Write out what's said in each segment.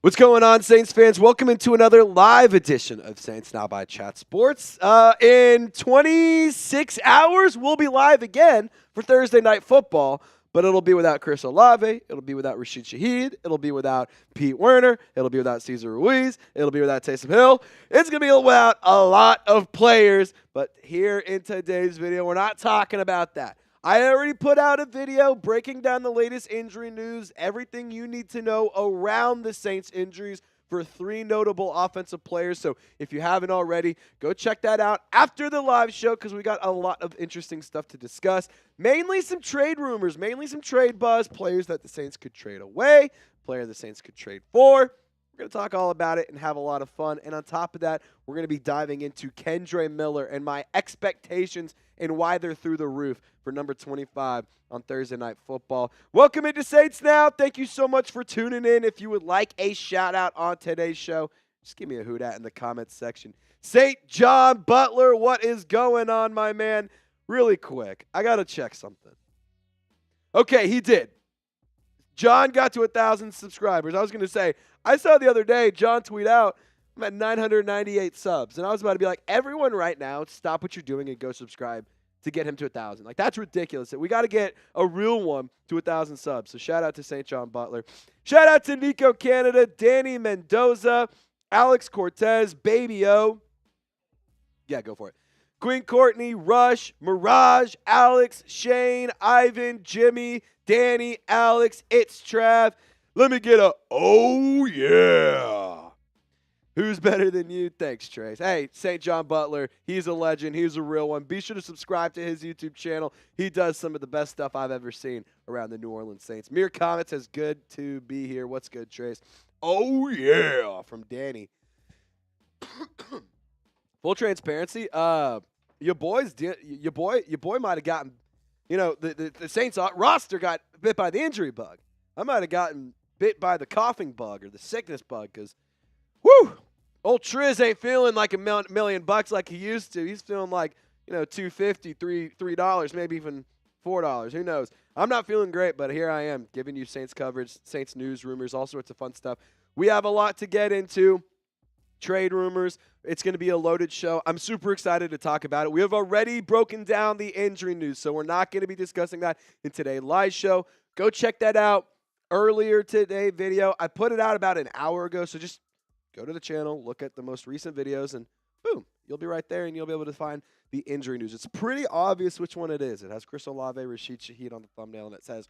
What's going on, Saints fans? Welcome into another live edition of Saints Now by Chat Sports. In 26 hours, we'll be live again for Thursday Night Football, but it'll be without Chris Olave, it'll be without Rashid Shaheed, it'll be without Pete Werner, it'll be without Cesar Ruiz, it'll be without Taysom Hill. It's going to be without a lot of players, but here in today's video, we're not talking about that. I already put out a video breaking down the latest injury news, everything you need to know around the Saints injuries for 3 notable offensive players. So if you haven't already, go check that out after the live show because we got a lot of interesting stuff to discuss. Mainly some trade rumors, mainly some trade buzz, players that the Saints could trade away, player the Saints could trade for. We're going to talk all about it and have a lot of fun. And on top of that, we're going to be diving into Kendre Miller and my expectations and why they're through the roof for number 25 on Thursday Night Football. Welcome into Saints Now. Thank you so much for tuning in. If you would like a shout-out on today's show, just give me a hoot at in the comments section. St. John Butler, what is going on, my man? Really quick, I got to check something. Okay, he did. John got to 1,000 subscribers. I was going to say, I saw the other day John tweet out, I'm at 998 subs. And I was about to be like, everyone right now, stop what you're doing and go subscribe to get him to 1,000. Like, that's ridiculous. We got to get a real one to 1,000 subs. So shout out to St. John Butler. Shout out to Nico Canada, Danny Mendoza, Alex Cortez, Baby O. Yeah, go for it. Queen Courtney, Rush, Mirage, Alex, Shane, Ivan, Jimmy, Danny, Alex, It's Trav. Let me get a, oh yeah. Who's better than you? Thanks, Trace. Hey, St. John Butler, he's a legend. He's a real one. Be sure to subscribe to his YouTube channel. He does some of the best stuff I've ever seen around the New Orleans Saints. Mere Comments says, good to be here. What's good, Trace? Oh, yeah, from Danny. Full transparency, your boy might have gotten, the Saints roster got bit by the injury bug. I might have gotten bit by the coughing bug or the sickness bug because, whoo, old Triz ain't feeling like $1 million like he used to. He's feeling like, $2.50, $3, maybe even $4. Who knows? I'm not feeling great, but here I am giving you Saints coverage, Saints news, rumors, all sorts of fun stuff. We have a lot to get into. Trade rumors. It's going to be a loaded show. I'm super excited to talk about it. We have already broken down the injury news, so we're not going to be discussing that in today's live show. Go check that out. Earlier today video, I put it out about an hour ago, so just go to the channel, look at the most recent videos, and boom, you'll be right there, and you'll be able to find the injury news. It's pretty obvious which one it is. It has Chris Olave, Rashid Shaheed on the thumbnail, and it says,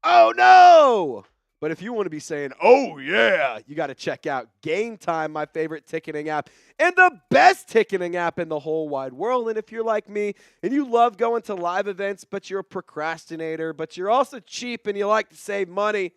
oh, no! But if you want to be saying, oh, yeah, you got to check out Gametime, my favorite ticketing app, and the best ticketing app in the whole wide world. And if you're like me and you love going to live events, but you're a procrastinator, but you're also cheap and you like to save money,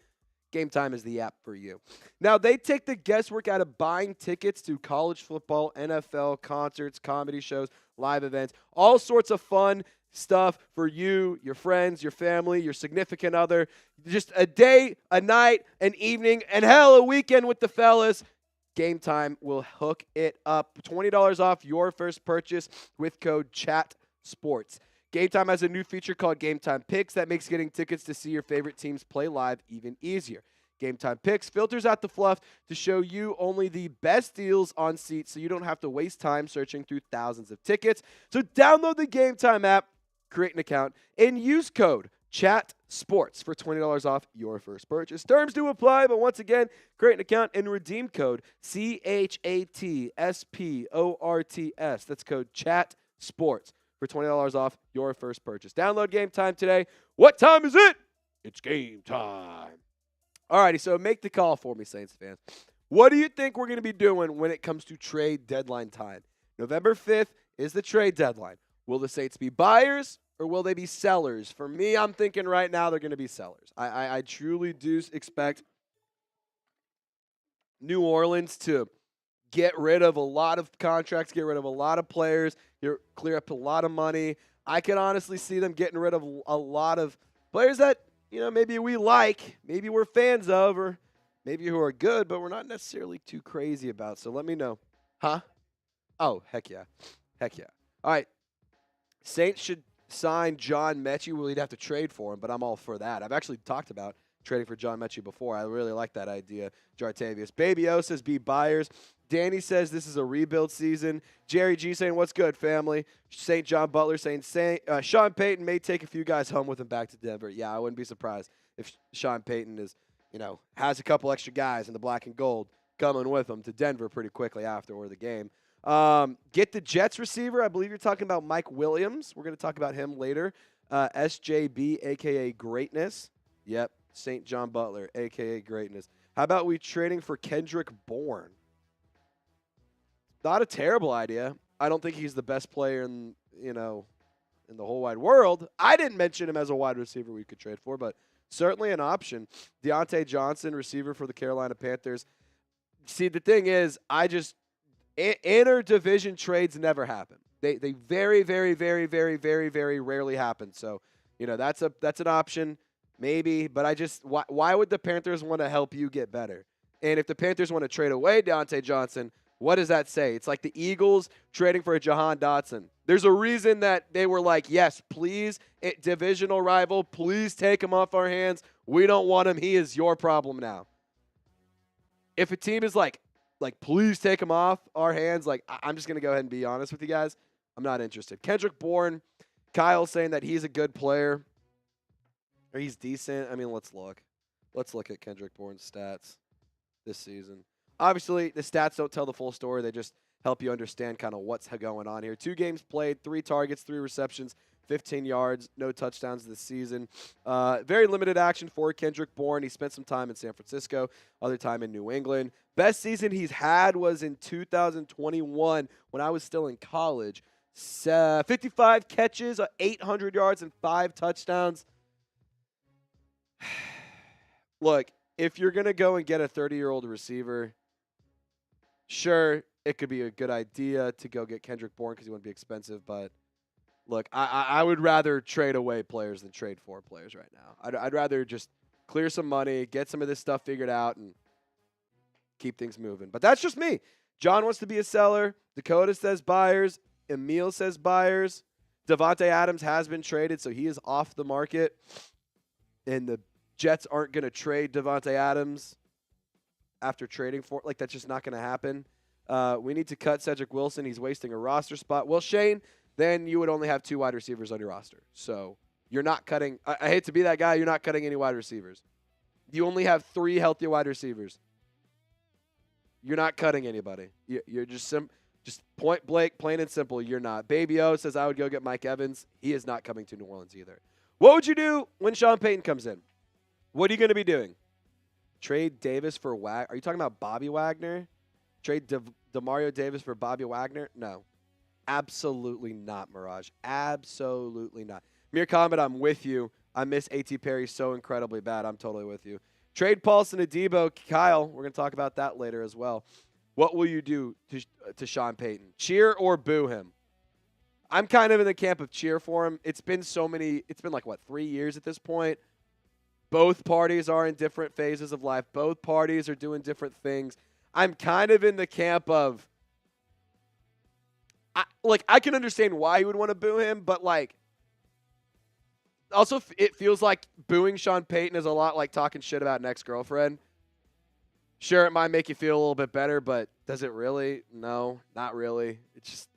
Gametime is the app for you. Now, they take the guesswork out of buying tickets to college football, NFL, concerts, comedy shows, live events, all sorts of fun stuff for you, your friends, your family, your significant other. Just a day, a night, an evening, and hell, a weekend with the fellas. Gametime will hook it up. $20 off your first purchase with code CHATSPORTS. Gametime has a new feature called Gametime Picks that makes getting tickets to see your favorite teams play live even easier. Gametime Picks filters out the fluff to show you only the best deals on seats so you don't have to waste time searching through thousands of tickets. So download the Gametime app, create an account, and use code CHATSPORTS for $20 off your first purchase. Terms do apply, but once again, create an account and redeem code CHATSPORTS. That's code CHATSPORTS for $20 off your first purchase. Download Gametime today. What time is it? It's game time. Alrighty, so make the call for me, Saints fans. What do you think we're going to be doing when it comes to trade deadline time? November 5th is the trade deadline. Will the Saints be buyers or will they be sellers? For me, I'm thinking right now they're going to be sellers. I truly do expect New Orleans to get rid of a lot of contracts, get rid of a lot of players, clear up a lot of money. I could honestly see them getting rid of a lot of players that, maybe we like, maybe we're fans of, or maybe who are good, but we're not necessarily too crazy about. So let me know. Huh? Oh, heck yeah. Heck yeah. All right. Saints should sign John Mechie. Well, he'd have to trade for him, but I'm all for that. I've actually talked about trading for John Mechie before. I really like that idea, Jartavius. Baby O says be buyers. Danny says this is a rebuild season. Jerry G saying, what's good, family? St. John Butler saying, Sean Payton may take a few guys home with him back to Denver. Yeah, I wouldn't be surprised if Sean Payton is, has a couple extra guys in the black and gold coming with him to Denver pretty quickly after the game. Get the Jets receiver. I believe you're talking about Mike Williams. We're going to talk about him later. SJB, a.k.a. Greatness. Yep, St. John Butler, a.k.a. Greatness. How about we trading for Kendrick Bourne? Not a terrible idea. I don't think he's the best player in the whole wide world. I didn't mention him as a wide receiver we could trade for, but certainly an option. Deontay Johnson, receiver for the Carolina Panthers. See, the thing is, inter-division trades never happen. They very, very, very, very, very, very rarely happen. So, that's an option, maybe. But why would the Panthers want to help you get better? And if the Panthers want to trade away Deontay Johnson, what does that say? It's like the Eagles trading for a Jahan Dotson. There's a reason that they were like, yes, please, divisional rival, please take him off our hands. We don't want him. He is your problem now. If a team is like, please take him off our hands, I'm just going to go ahead and be honest with you guys. I'm not interested. Kendrick Bourne, Kyle saying that he's a good player. Or he's decent. I mean, let's look. Let's look at Kendrick Bourne's stats this season. Obviously, the stats don't tell the full story. They just help you understand kind of what's going on here. 2 games played, 3 targets, 3 receptions, 15 yards, no touchdowns this season. Very limited action for Kendrick Bourne. He spent some time in San Francisco, other time in New England. Best season he's had was in 2021 when I was still in college. 55 catches, 800 yards, and 5 touchdowns. Look, if you're going to go and get a 30-year-old receiver, sure, it could be a good idea to go get Kendrick Bourne because he wouldn't be expensive. But, look, I would rather trade away players than trade for players right now. I'd rather just clear some money, get some of this stuff figured out, and keep things moving. But that's just me. John wants to be a seller. Dakota says buyers. Emil says buyers. Davante Adams has been traded, so he is off the market. And the Jets aren't going to trade Davante Adams after trading for it. That's just not going to happen. We need to cut Cedric Wilson. He's wasting a roster spot. Well, Shane, then you would only have 2 wide receivers on your roster. So you're not cutting. I hate to be that guy. You're not cutting any wide receivers. You only have 3 healthy wide receivers. You're not cutting anybody. You're just point blank, plain and simple, you're not. Baby O says I would go get Mike Evans. He is not coming to New Orleans either. What would you do when Sean Payton comes in? What are you going to be doing? Trade Davis for Wagner? Are you talking about Bobby Wagner? Trade DeMario Davis for Bobby Wagner? No. Absolutely not, Mirage. Absolutely not. Mere comment, I'm with you. I miss A.T. Perry so incredibly bad. I'm totally with you. Trade Paulson Adebo. Kyle, we're going to talk about that later as well. What will you do to Sean Payton? Cheer or boo him? I'm kind of in the camp of cheer for him. It's been 3 years at this point. Both parties are in different phases of life. Both parties are doing different things. I'm kind of in the camp of, I can understand why he would want to boo him, but also it feels like booing Sean Payton is a lot like talking shit about an ex-girlfriend. Sure, it might make you feel a little bit better, but does it really? No, not really. It's just,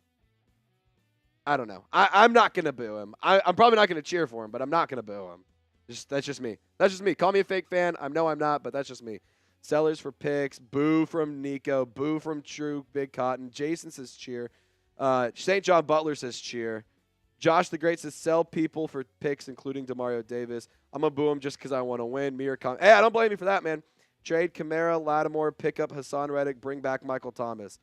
I don't know. I'm not going to boo him. I'm probably not going to cheer for him, but I'm not going to boo him. That's just me. That's just me. Call me a fake fan. I know I'm not, but that's just me. Sellers for picks. Boo from Nico. Boo from True Big Cotton. Jason says cheer. St. John Butler says cheer. Josh the Great says sell people for picks, including DeMario Davis. I'm going to boo him just because I want to win. Hey, I don't blame you for that, man. Trade Kamara, Lattimore, pick up Hassan Reddick, bring back Michael Thomas.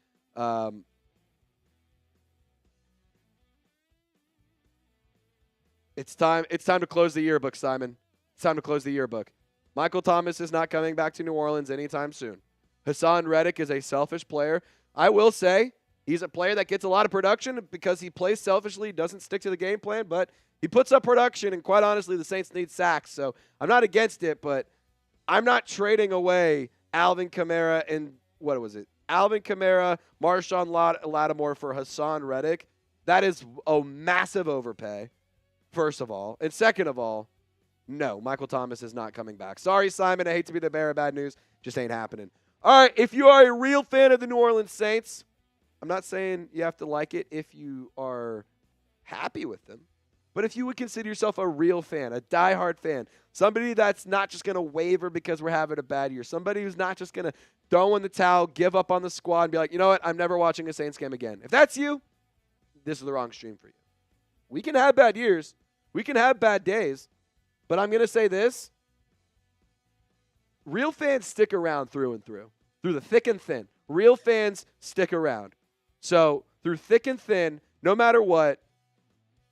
It's time to close the yearbook, Simon. It's time to close the yearbook. Michael Thomas is not coming back to New Orleans anytime soon. Hassan Reddick is a selfish player. I will say he's a player that gets a lot of production because he plays selfishly, doesn't stick to the game plan, but he puts up production, and quite honestly, the Saints need sacks. So I'm not against it, but I'm not trading away Alvin Kamara and Alvin Kamara, Marshawn Lattimore for Hassan Reddick. That is a massive overpay, first of all. And second of all, No, Michael Thomas is not coming back. Sorry, Simon. I hate to be the bearer of bad news. Just ain't happening. All right, if you are a real fan of the New Orleans Saints, I'm not saying you have to like it if you are happy with them. But if you would consider yourself a real fan, a diehard fan, somebody that's not just going to waver because we're having a bad year, somebody who's not just going to throw in the towel, give up on the squad, and be like, you know what, I'm never watching a Saints game again. If that's you, this is the wrong stream for you. We can have bad years. We can have bad days. But I'm going to say this. Real fans stick around through and through the thick and thin. Real fans stick around. So through thick and thin, no matter what,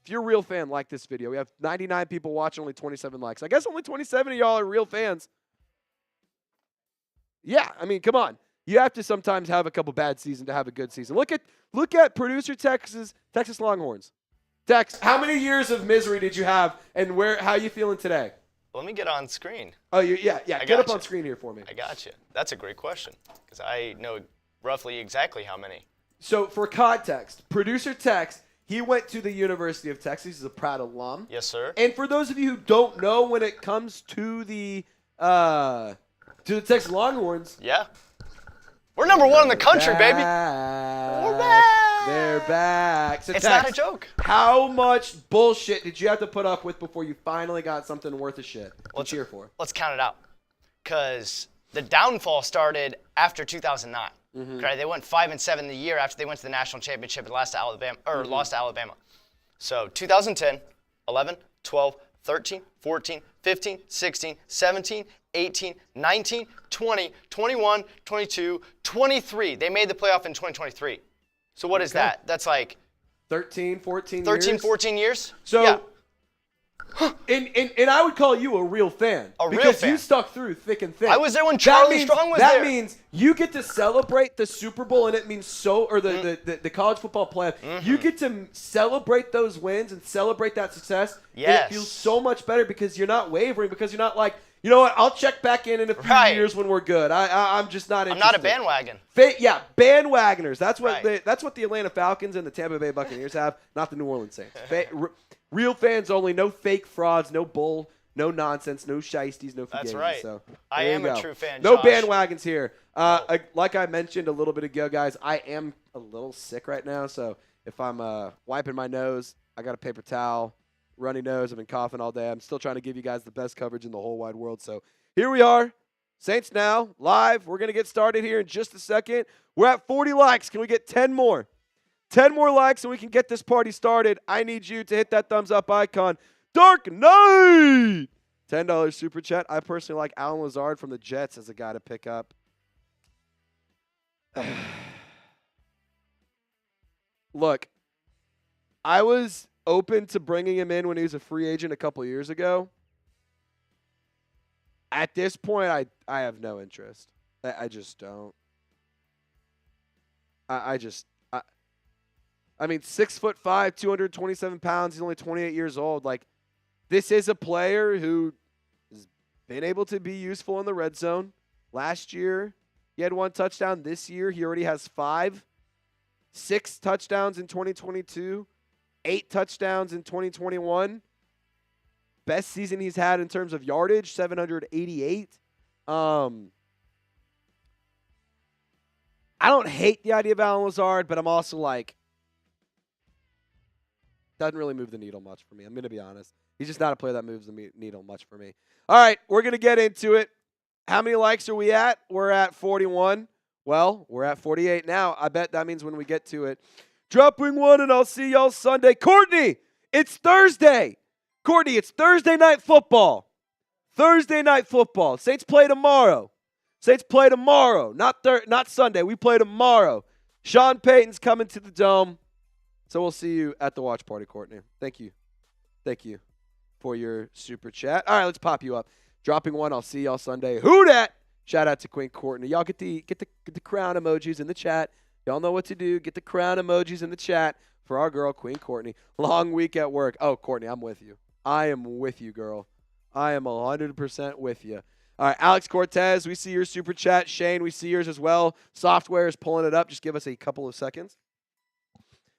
if you're a real fan, like this video. We have 99 people watching, only 27 likes. I guess only 27 of y'all are real fans. Yeah, I mean, come on. You have to sometimes have a couple bad seasons to have a good season. Look at producer Texas Longhorns. Tex, how many years of misery did you have, and how are you feeling today? Let me get on screen. Oh, yeah. Get up on screen here for me. I got you. That's a great question because I know roughly exactly how many. So for context, producer Tex, he went to the University of Texas. He's a proud alum. Yes, sir. And for those of you who don't know, when it comes to the Texas Longhorns, yeah, we're number one in the country, baby. We're back. They're back. So it's Tex, not a joke. How much bullshit did you have to put up with before you finally got something worth a shit to cheer for? Let's count it out. Because the downfall started after 2009. Mm-hmm. Right? They went 5-7 the year after they went to the national championship and lost to Alabama. So 2010, 11, 12, 13, 14, 15, 16, 17, 18, 19, 20, 21, 22, 23. They made the playoff in 2023. So what is that? That's like 13, 14 years? So, yeah. and I would call you a real fan. Because you stuck through thick and thin. I was there when Charlie Strong was there. That means you get to celebrate the Super Bowl, and it means the college football playoff. Mm-hmm. You get to celebrate those wins and celebrate that success. Yes. And it feels so much better because you're not wavering, because you're not like, you know what, I'll check back in a few years when we're good. I'm just not interested. I'm not a bandwagon. Bandwagoners. That's what the Atlanta Falcons and the Tampa Bay Buccaneers have, not the New Orleans Saints. Real fans only, no fake frauds, no bull, no nonsense, no shiesties, no fugazi. That's right. So, I am a true fan, No Josh. bandwagons here. Like I mentioned a little bit ago, guys, I am a little sick right now. So if I'm wiping my nose, I got a paper towel, runny nose. I've been coughing all day. I'm still trying to give you guys the best coverage in the whole wide world. So here we are. Saints Now, live. We're going to get started here in just a second. We're at 40 likes. Can we get 10 more? 10 more likes and we can get this party started. I need you to hit that thumbs up icon. Dark Knight! $10 super chat. I personally like Alan Lazard from the Jets as a guy to pick up. Look, I was open to bringing him in when he was a free agent a couple years ago. At this point, I have no interest. I just don't. I mean, 6'5", 227 pounds. He's only 28 years old. Like, this is a player who has been able to be useful in the red zone. Last year, he had 1 touchdown. This year, he already has 5. 6 touchdowns in 2022. 8 touchdowns in 2021. Best season he's had in terms of yardage, 788. I don't hate the idea of Alan Lazard, but I'm also like, doesn't really move the needle much for me. I'm going to be honest. He's just not a player that moves the needle much for me. All right, we're going to get into it. How many likes are we at? We're at 41. Well, we're at 48 now. I bet that means when we get to it. Dropping one, and I'll see y'all Sunday. Courtney, it's Thursday. Courtney, it's Thursday night football. Thursday night football. Saints play tomorrow. Not Sunday. We play tomorrow. Sean Payton's coming to the Dome. So we'll see you at the watch party, Courtney. Thank you for your super chat. All right, let's pop you up. Dropping one. I'll see y'all Sunday. Who dat? Shout out to Queen Courtney. Y'all get the crown emojis in the chat. Y'all know what to do. Get the crown emojis in the chat for our girl, Queen Courtney. Long week at work. Oh, Courtney, I'm with you. I am with you, girl. I am 100% with you. All right, Alex Cortez, we see your super chat. Shane, we see yours as well. Software is pulling it up. Just give us a couple of seconds.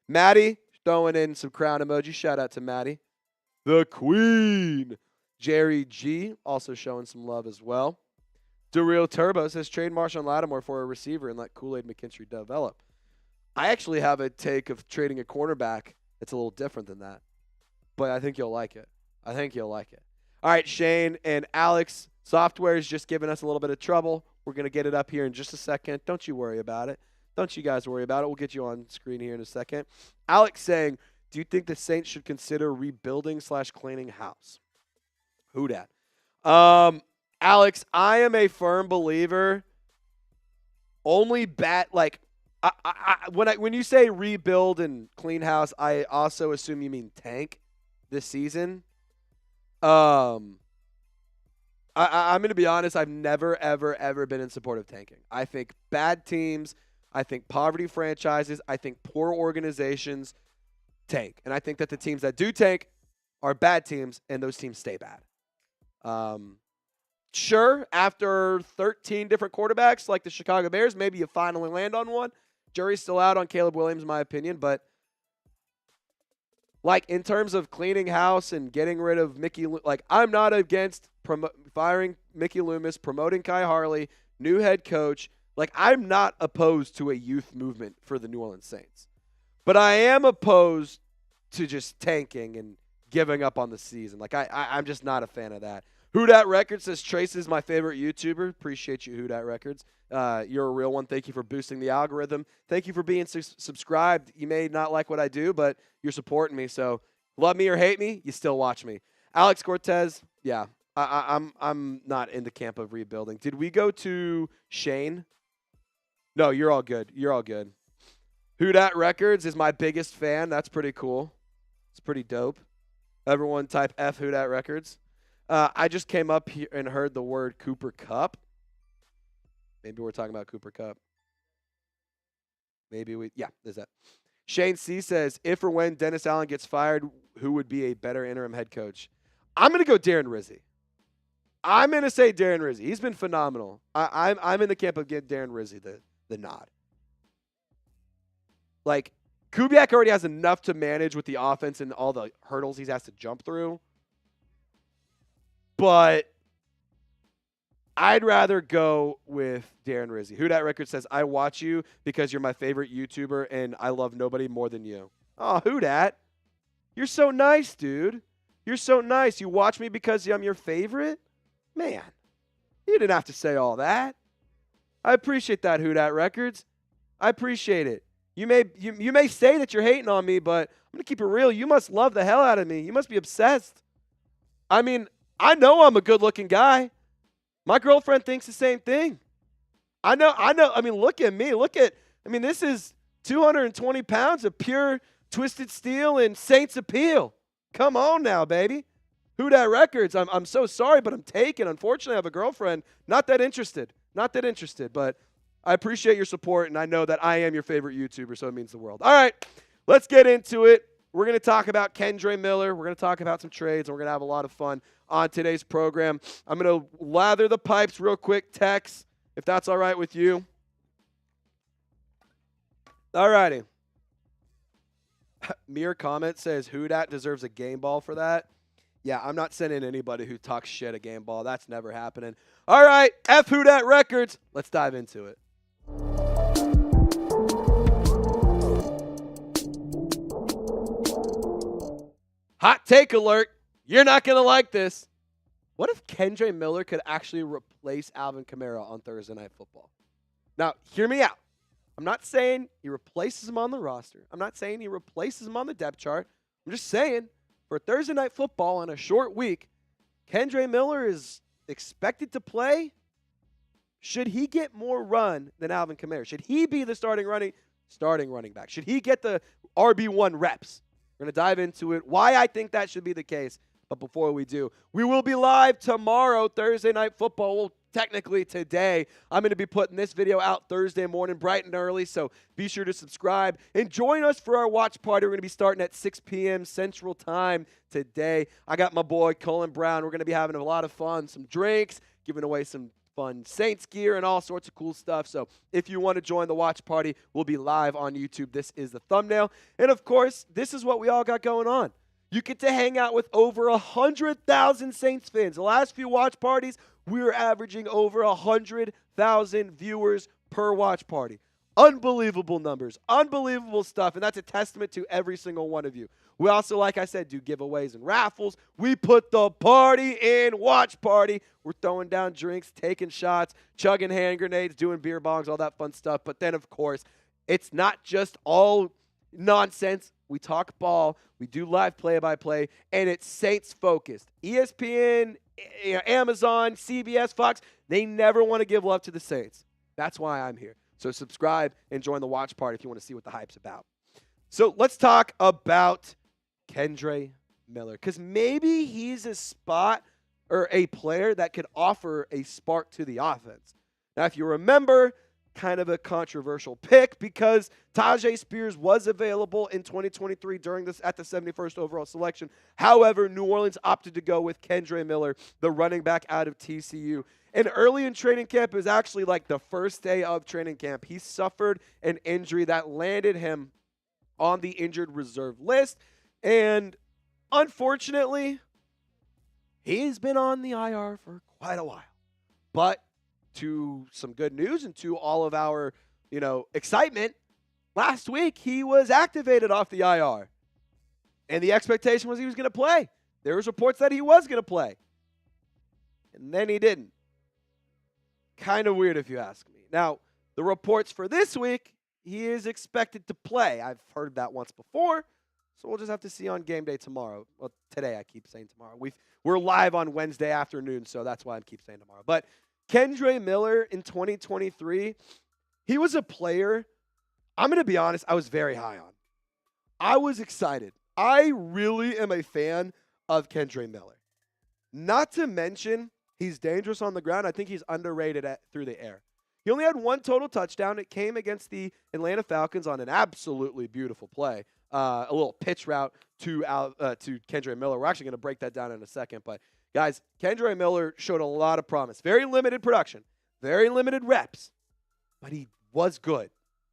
Maddie, throwing in some crown emojis. Shout out to Maddie. The Queen. Jerry G also showing some love as well. DeReal Turbo says trade Marshawn Lattimore for a receiver and let Kool-Aid McKinstry develop. I actually have a take of trading a cornerback that's a little different than that, but I think you'll like it. All right, Shane and Alex, software is just giving us a little bit of trouble. We're going to get it up here in just a second. Don't you worry about it. Don't you guys worry about it. We'll get you on screen here in a second. Alex saying, do you think the Saints should consider rebuilding / cleaning house? Who dat? Alex, I am a firm believer. Only when you say rebuild and clean house, I also assume you mean tank this season. I'm going to be honest. I've never, ever, ever been in support of tanking. I think bad teams, I think poverty franchises, I think poor organizations tank. And I think that the teams that do tank are bad teams, and those teams stay bad. Sure, after 13 different quarterbacks like the Chicago Bears, maybe you finally land on one. Jury's still out on Caleb Williams, in my opinion. But, in terms of cleaning house and getting rid of Mickey, I'm not against firing Mickey Loomis, promoting Kai Harley, new head coach. I'm not opposed to a youth movement for the New Orleans Saints. But I am opposed to just tanking and giving up on the season. I'm just not a fan of that. Who Dat Records says Trace is my favorite YouTuber. Appreciate you, Who Dat Records. You're a real one. Thank you for boosting the algorithm. Thank you for being subscribed. You may not like what I do, but you're supporting me. So love me or hate me, you still watch me. Alex Cortez, yeah, I'm not in the camp of rebuilding. Did we go to Shane? No, you're all good. Who Dat Records is my biggest fan. That's pretty cool. It's pretty dope. Everyone type F Who Dat Records. I just came up here and heard the word Cooper Kupp. Maybe we're talking about Cooper Kupp. There's that. Shane C says, if or when Dennis Allen gets fired, who would be a better interim head coach? I'm going to go Darren Rizzi. I'm going to say Darren Rizzi. He's been phenomenal. I'm in the camp of giving Darren Rizzi the nod. Kubiak already has enough to manage with the offense and all the hurdles he has to jump through. But I'd rather go with Darren Rizzi. Who Dat Record says, I watch you because you're my favorite YouTuber and I love nobody more than you. Oh, who dat? You're so nice, dude. You're so nice. You watch me because I'm your favorite? Man, you didn't have to say all that. I appreciate that, Who Dat Records. I appreciate it. You may say that you're hating on me, but I'm going to keep it real. You must love the hell out of me. You must be obsessed. I mean, I know I'm a good-looking guy. My girlfriend thinks the same thing. I know. I mean, look at me. This is 220 pounds of pure twisted steel and Saints appeal. Come on now, baby. Who Dat Records? I'm so sorry, but I'm taken. Unfortunately, I have a girlfriend. Not that interested, but I appreciate your support, and I know that I am your favorite YouTuber, so it means the world. All right, let's get into it. We're going to talk about Kendre Miller. We're going to talk about some trades, and we're going to have a lot of fun on today's program. I'm going to lather the pipes real quick, Tex, if that's all right with you. All righty. Mere comment says, who dat deserves a game ball for that? Yeah, I'm not sending anybody who talks shit a game ball. That's never happening. All right, F Who Dat Records. Let's dive into it. Hot take alert. You're not going to like this. What if Kendre Miller could actually replace Alvin Kamara on Thursday Night Football? Now, hear me out. I'm not saying he replaces him on the roster. I'm not saying he replaces him on the depth chart. I'm just saying for Thursday Night Football on a short week, Kendre Miller is expected to play. Should he get more run than Alvin Kamara? Should he be the starting running back? Should he get the RB1 reps? We're going to dive into it, why I think that should be the case. But before we do, we will be live tomorrow, Thursday Night Football. Well, technically today. I'm going to be putting this video out Thursday morning bright and early, so be sure to subscribe and join us for our watch party. We're going to be starting at 6 p.m. Central Time today. I got my boy Colin Brown. We're going to be having a lot of fun, some drinks, giving away some fun Saints gear and all sorts of cool stuff. So if you want to join the watch party, we'll be live on YouTube. This is the thumbnail. And, of course, this is what we all got going on. You get to hang out with over 100,000 Saints fans. The last few watch parties, we were averaging over 100,000 viewers per watch party. Unbelievable numbers, unbelievable stuff, and that's a testament to every single one of you. We also, like I said, do giveaways and raffles. We put the party in watch party. We're throwing down drinks, taking shots, chugging hand grenades, doing beer bongs, all that fun stuff. But then, of course, it's not just all nonsense. We talk ball. We do live play-by-play, and it's Saints-focused. ESPN, Amazon, CBS, Fox, they never want to give love to the Saints. That's why I'm here. So subscribe and join the watch party if you want to see what the hype's about. So let's talk about Kendre Miller, because maybe he's a spot or a player that could offer a spark to the offense. Now, if you remember, kind of a controversial pick because Tajay Spears was available in 2023 at the 71st overall selection. However, New Orleans opted to go with Kendre Miller, the running back out of TCU. And early in training camp, it was actually like the first day of training camp, he suffered an injury that landed him on the injured reserve list. And unfortunately, he's been on the IR for quite a while. But to some good news and to all of our, excitement, last week he was activated off the IR. And the expectation was he was going to play. There was reports that he was going to play. And then he didn't. Kind of weird if you ask me. Now, the reports for this week, he is expected to play. I've heard that once before, so we'll just have to see on game day tomorrow. Well, today I keep saying tomorrow. We're live on Wednesday afternoon, so that's why I keep saying tomorrow. But Kendre Miller in 2023, he was a player, I'm going to be honest, I was very high on. I was excited. I really am a fan of Kendre Miller. Not to mention, he's dangerous on the ground. I think he's underrated through the air. He only had one total touchdown. It came against the Atlanta Falcons on an absolutely beautiful play. A little pitch route to Kendre Miller. We're actually going to break that down in a second. But, guys, Kendre Miller showed a lot of promise. Very limited production. Very limited reps. But he was good.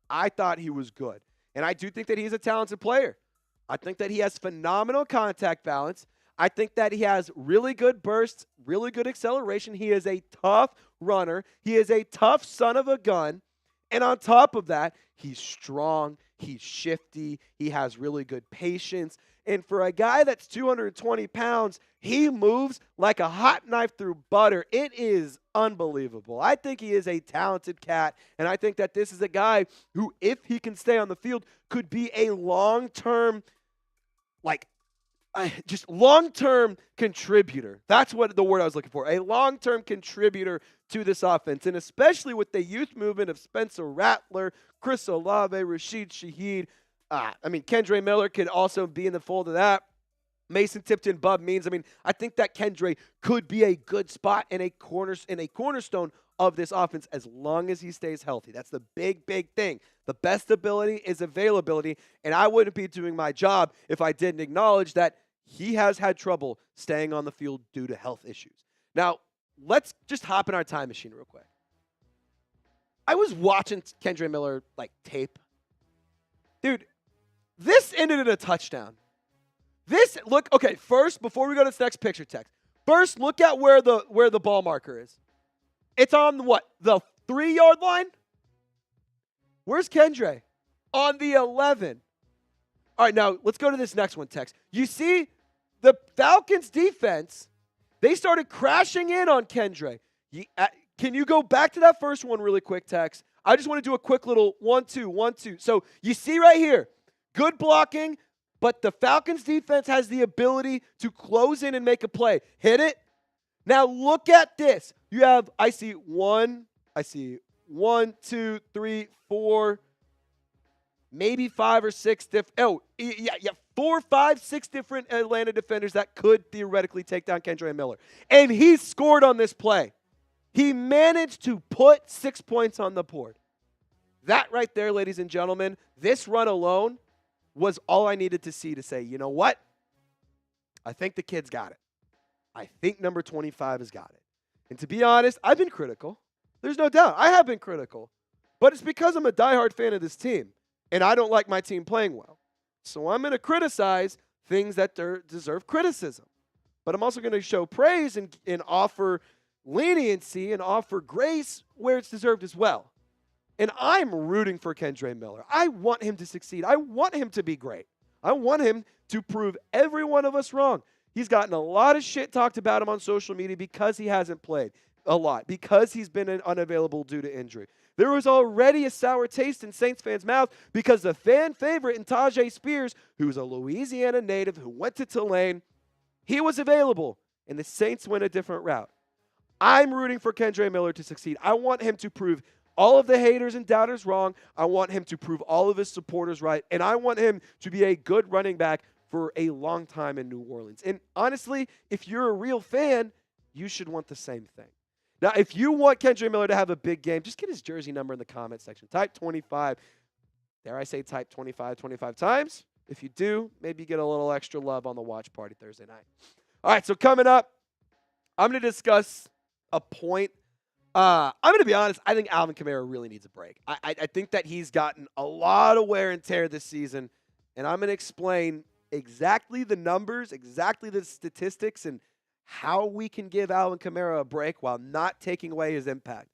I thought he was good. And I do think that he's a talented player. I think that he has phenomenal contact balance. I think that he has really good bursts, really good acceleration. He is a tough runner. He is a tough son of a gun. And on top of that, he's strong. He's shifty. He has really good patience. And for a guy that's 220 pounds, he moves like a hot knife through butter. It is unbelievable. I think he is a talented cat. And I think that this is a guy who, if he can stay on the field, could be a long-term, just long-term contributor. That's what the word I was looking for. A long-term contributor to this offense. And especially with the youth movement of Spencer Rattler, Chris Olave, Rashid Shaheed. Kendre Miller could also be in the fold of that. Mason Tipton, Bub Means. I think that Kendre could be a good spot in a cornerstone of this offense as long as he stays healthy. That's the big, big thing. The best ability is availability, and I wouldn't be doing my job if I didn't acknowledge that he has had trouble staying on the field due to health issues. Now, let's just hop in our time machine real quick. I was watching Kendre Miller, tape. Dude, this ended in a touchdown. First, before we go to this next picture text, first look at where the ball marker is. It's on the 3-yard line? Where's Kendre? On the 11. All right, now let's go to this next one, Tex. You see the Falcons defense, they started crashing in on Kendre. Can you go back to that first one really quick, Tex? I just want to do a quick little 1-2, 1-2. So you see right here, good blocking, but the Falcons defense has the ability to close in and make a play. Hit it. Now look at this. I see 1, 2, 3, 4, maybe 5 or 6 different. 4, 5, 6 different Atlanta defenders that could theoretically take down Kendre Miller. And he scored on this play. He managed to put 6 points on the board. That right there, ladies and gentlemen, this run alone was all I needed to see to say, you know what? I think the kid's got it. I think number 25 has got it. And to be honest, I've been critical. There's no doubt. I have been critical. But it's because I'm a diehard fan of this team, and I don't like my team playing well. So I'm going to criticize things that deserve criticism. But I'm also going to show praise and offer leniency and offer grace where it's deserved as well. And I'm rooting for Kendre Miller. I want him to succeed. I want him to be great. I want him to prove every one of us wrong. He's gotten a lot of shit talked about him on social media because he hasn't played a lot, because he's been unavailable due to injury. There was already a sour taste in Saints fans' mouth because the fan favorite in Tajay Spears, who's a Louisiana native who went to Tulane, he was available, and the Saints went a different route. I'm rooting for Kendre Miller to succeed. I want him to prove all of the haters and doubters wrong. I want him to prove all of his supporters right, and I want him to be a good running back for a long time in New Orleans. And honestly, if you're a real fan, you should want the same thing. Now, if you want Kendre Miller to have a big game, just get his jersey number in the comment section. Type 25. Dare I say type 25 times? If you do, maybe you get a little extra love on the watch party Thursday night. All right, so coming up, I'm going to discuss a point. I'm going to be honest. I think Alvin Kamara really needs a break. I think that he's gotten a lot of wear and tear this season, and I'm going to explain exactly the numbers, exactly the statistics, and how we can give Alvin Kamara a break while not taking away his impact.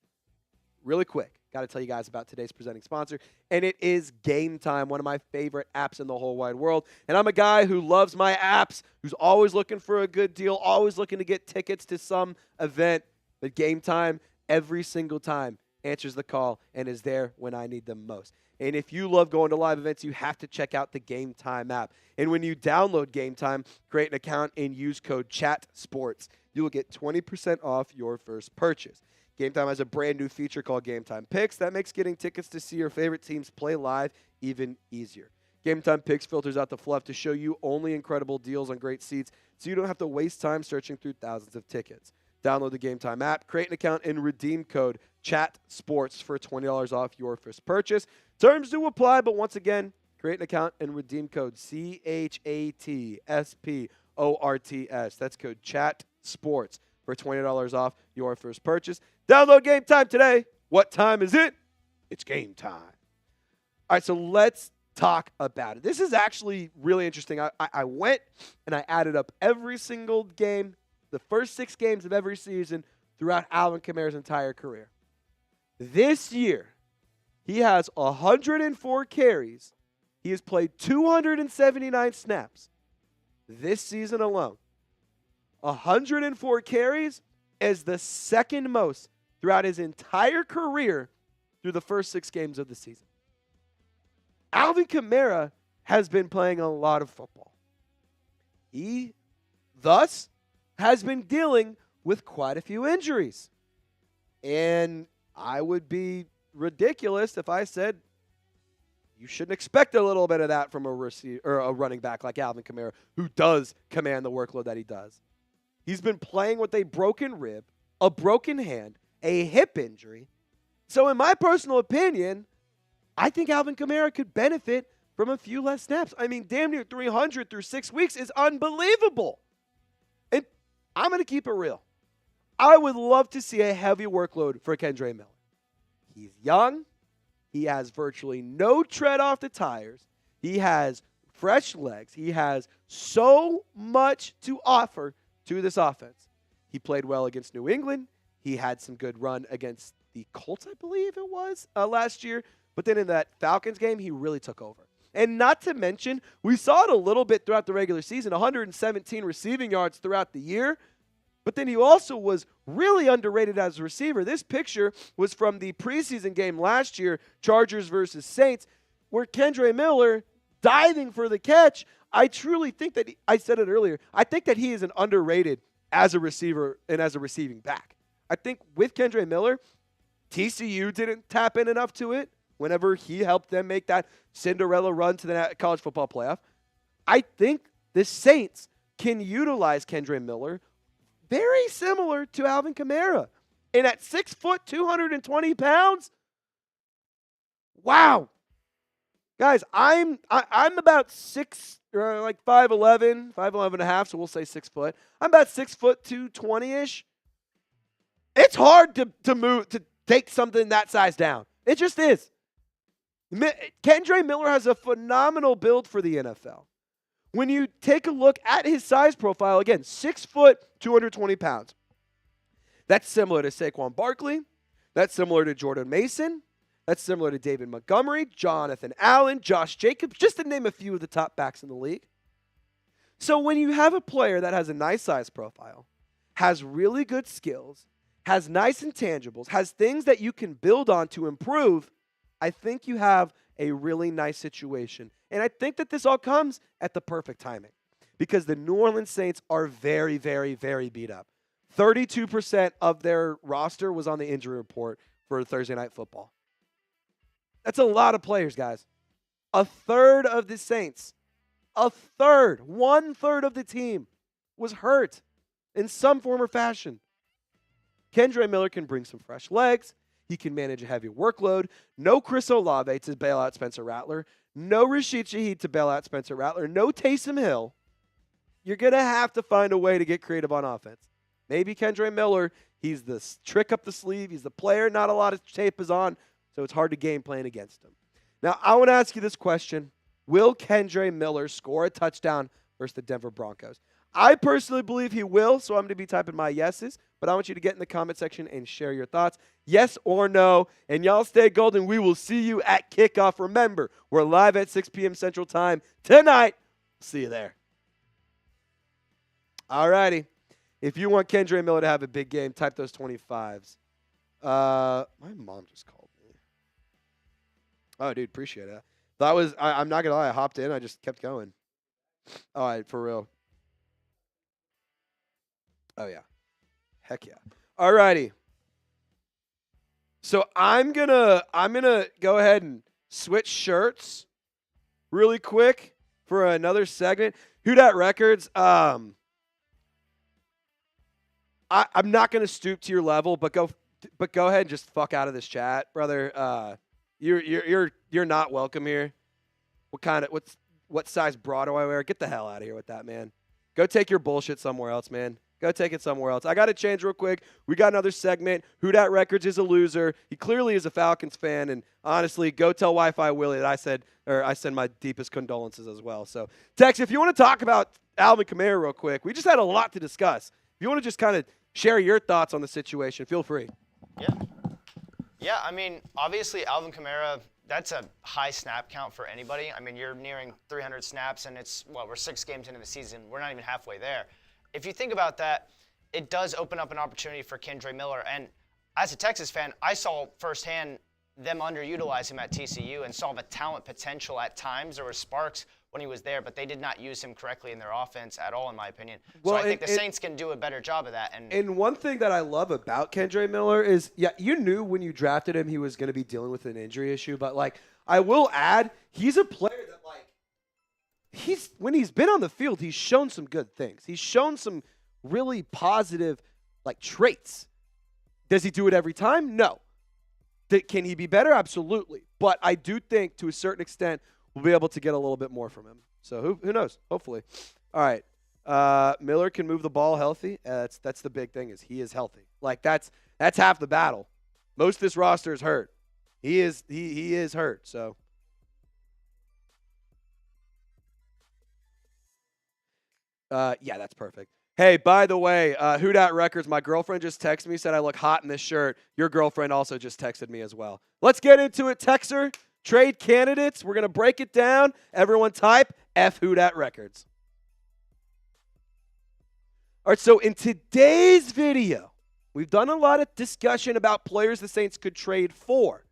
Really quick, got to tell you guys about today's presenting sponsor, and it is Gametime, one of my favorite apps in the whole wide world. And I'm a guy who loves my apps, who's always looking for a good deal, always looking to get tickets to some event. But Gametime, every single time, answers the call and is there when I need them most. And if you love going to live events, you have to check out the Gametime app. And when you download Gametime, create an account and use code CHATSPORTS, you will get 20% off your first purchase. Gametime has a brand new feature called Gametime Picks that makes getting tickets to see your favorite teams play live even easier. Gametime Picks filters out the fluff to show you only incredible deals on great seats, so you don't have to waste time searching through thousands of tickets. Download the Gametime app, create an account, and redeem code CHATSPORTS for $20 off your first purchase. Terms do apply, but once again, create an account and redeem code CHATSPORTS. That's code CHATSPORTS for $20 off your first purchase. Download Gametime today. What time is it? It's game time. All right, so let's talk about it. This is actually really interesting. I went and I added up every single game, the first 6 games of every season throughout Alvin Kamara's entire career. This year, he has 104 carries. He has played 279 snaps this season alone. 104 carries is the second most throughout his entire career through the first 6 games of the season. Alvin Kamara has been playing a lot of football. He, thus, has been dealing with quite a few injuries. And I would be ridiculous if I said you shouldn't expect a little bit of that from a running back like Alvin Kamara, who does command the workload that he does. He's been playing with a broken rib, a broken hand, a hip injury. So in my personal opinion, I think Alvin Kamara could benefit from a few less snaps. I mean, damn near 300 through 6 weeks is unbelievable. And I'm going to keep it real. I would love to see a heavy workload for Kendre Miller. He's young. He has virtually no tread off the tires. He has fresh legs. He has so much to offer to this offense. He played well against New England. He had some good run against the Colts, I believe it was, last year. But then in that Falcons game, he really took over. And not to mention, we saw it a little bit throughout the regular season, 117 receiving yards throughout the year. But then he also was really underrated as a receiver. This picture was from the preseason game last year, Chargers versus Saints, where Kendre Miller diving for the catch. I truly think that, I said it earlier, I think that he is an underrated as a receiver and as a receiving back. I think with Kendre Miller, TCU didn't tap in enough to it whenever he helped them make that Cinderella run to the college football playoff. I think the Saints can utilize Kendre Miller very similar to Alvin Kamara. And at 6 foot, 220 pounds, wow. Guys, I'm about 6, like 5'11", 5'11 and a half, so we'll say 6 foot. I'm about 6 foot 220-ish. It's hard to move, to take something that size down. It just is. Kendre Miller has a phenomenal build for the NFL. When you take a look at his size profile, again, 6 foot, 220 pounds. That's similar to Saquon Barkley. That's similar to Jordan Mason. That's similar to David Montgomery, Jonathan Allen, Josh Jacobs, just to name a few of the top backs in the league. So when you have a player that has a nice size profile, has really good skills, has nice intangibles, has things that you can build on to improve, I think you have a really nice situation. And I think that this all comes at the perfect timing because the New Orleans Saints are very, very, very beat up. 32% of their roster was on the injury report for Thursday Night Football. That's a lot of players, guys. A third of the Saints, one-third of the team was hurt in some form or fashion. Kendre Miller can bring some fresh legs. He can manage a heavy workload. No Chris Olave to bail out Spencer Rattler. No Rashid Shaheed to bail out Spencer Rattler. No Taysom Hill. You're going to have to find a way to get creative on offense. Maybe Kendre Miller, he's the trick up the sleeve. He's the player. Not a lot of tape is on, so it's hard to game plan against him. Now, I want to ask you this question. Will Kendre Miller score a touchdown versus the Denver Broncos? I personally believe he will, so I'm going to be typing my yeses, but I want you to get in the comment section and share your thoughts. Yes or no, and y'all stay golden. We will see you at kickoff. Remember, we're live at 6 p.m. Central Time tonight. See you there. All righty. If you want Kendre Miller to have a big game, type those 25s. My mom just called me. Oh, dude, appreciate it. I'm not going to lie, I hopped in. I just kept going. All right, for real. Oh, yeah. Heck yeah. All righty. So I'm gonna go ahead and switch shirts really quick for another segment. Who Dat Records? I'm not gonna stoop to your level, but go ahead and just fuck out of this chat, brother. You're not welcome here. What size bra do I wear? Get the hell out of here with that, man. Go take your bullshit somewhere else, man. Go take it somewhere else. I got to change real quick. We got another segment. Who Dat Records is a loser. He clearly is a Falcons fan, and honestly, go tell Wi-Fi Willie that I send my deepest condolences as well. So, Tex, if you want to talk about Alvin Kamara real quick, we just had a lot to discuss. If you want to just kind of share your thoughts on the situation, feel free. Yeah, I mean, obviously, Alvin Kamara, that's a high snap count for anybody. I mean, you're nearing 300 snaps, and we're 6 games into the season. We're not even halfway there. If you think about that, it does open up an opportunity for Kendre Miller. And as a Texas fan, I saw firsthand them underutilize him at TCU and saw the talent potential at times. There were sparks when he was there, but they did not use him correctly in their offense at all, in my opinion. So I think the Saints can do a better job of that. And one thing that I love about Kendre Miller is, yeah, you knew when you drafted him he was going to be dealing with an injury issue, but, like, I will add, he's a player that, like, when he's been on the field, he's shown some good things. He's shown some really positive, like, traits. Does he do it every time? No. Can he be better? Absolutely. But I do think, to a certain extent, we'll be able to get a little bit more from him. So who knows? Hopefully. All right. Miller can move the ball healthy. That's the big thing, is he is healthy. Like, that's half the battle. Most of this roster is hurt. He is hurt. So. Yeah, that's perfect. Hey, by the way, Who Dat Records, my girlfriend just texted me, said I look hot in this shirt. Your girlfriend also just texted me as well. Let's get into it, Texer. Trade candidates. We're going to break it down. Everyone type F Who Dat Records. All right, so in today's video, we've done a lot of discussion about players the Saints could trade for.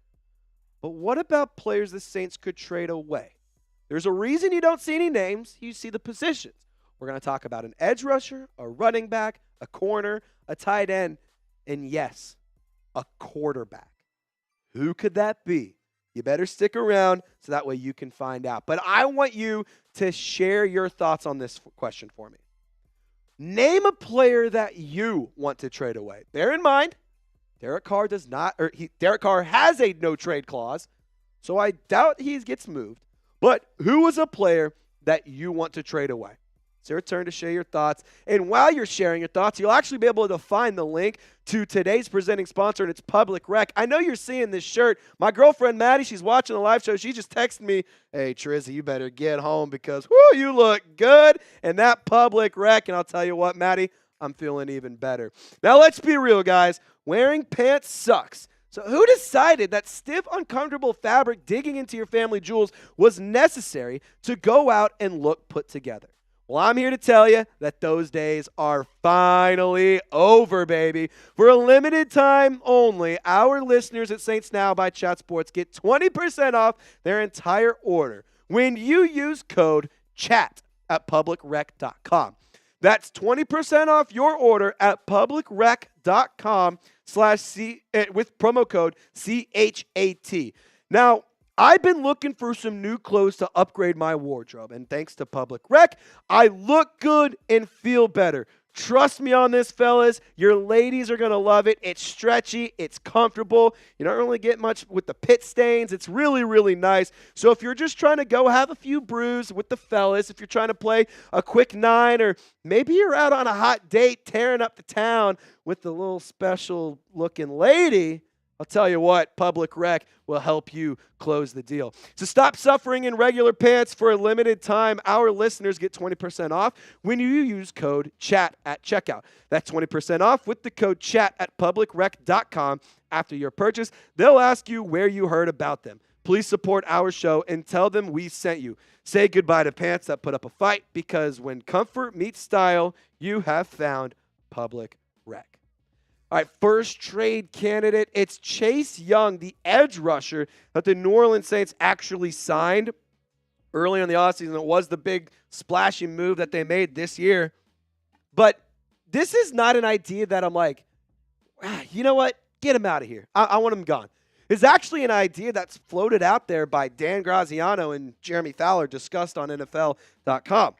But what about players the Saints could trade away? There's a reason you don't see any names. You see the positions. We're going to talk about an edge rusher, a running back, a corner, a tight end, and yes, a quarterback. Who could that be? You better stick around so that way you can find out. But I want you to share your thoughts on this question for me. Name a player that you want to trade away. Bear in mind, Derek Carr has a no-trade clause, so I doubt he gets moved. But who is a player that you want to trade away? It's your turn to share your thoughts. And while you're sharing your thoughts, you'll actually be able to find the link to today's presenting sponsor, and it's Public Rec. I know you're seeing this shirt. My girlfriend, Maddie, she's watching the live show. She just texted me, hey, Trizzy, you better get home because, whoo, you look good. And that Public Rec, and I'll tell you what, Maddie, I'm feeling even better. Now, let's be real, guys. Wearing pants sucks. So who decided that stiff, uncomfortable fabric digging into your family jewels was necessary to go out and look put together? Well, I'm here to tell you that those days are finally over, baby. For a limited time only, our listeners at Saints Now by Chat Sports get 20% off their entire order when you use code CHAT at publicrec.com. That's 20% off your order at publicrec.com with promo code CHAT. Now, I've been looking for some new clothes to upgrade my wardrobe, and thanks to Public Rec, I look good and feel better. Trust me on this, fellas. Your ladies are going to love it. It's stretchy. It's comfortable. You don't really get much with the pit stains. It's really, really nice. So if you're just trying to go have a few brews with the fellas, if you're trying to play a quick 9, or maybe you're out on a hot date tearing up the town with the little special-looking lady, I'll tell you what, Public Rec will help you close the deal. So stop suffering in regular pants for a limited time. Our listeners get 20% off when you use code CHAT at checkout. That's 20% off with the code CHAT at publicrec.com. After your purchase, they'll ask you where you heard about them. Please support our show and tell them we sent you. Say goodbye to pants that put up a fight, because when comfort meets style, you have found Public Rec. All right, first trade candidate, it's Chase Young, the edge rusher that the New Orleans Saints actually signed early in the offseason. It was the big splashy move that they made this year. But this is not an idea that I'm like, you know what, get him out of here. I want him gone. It's actually an idea that's floated out there by Dan Graziano and Jeremy Fowler, discussed on NFL.com.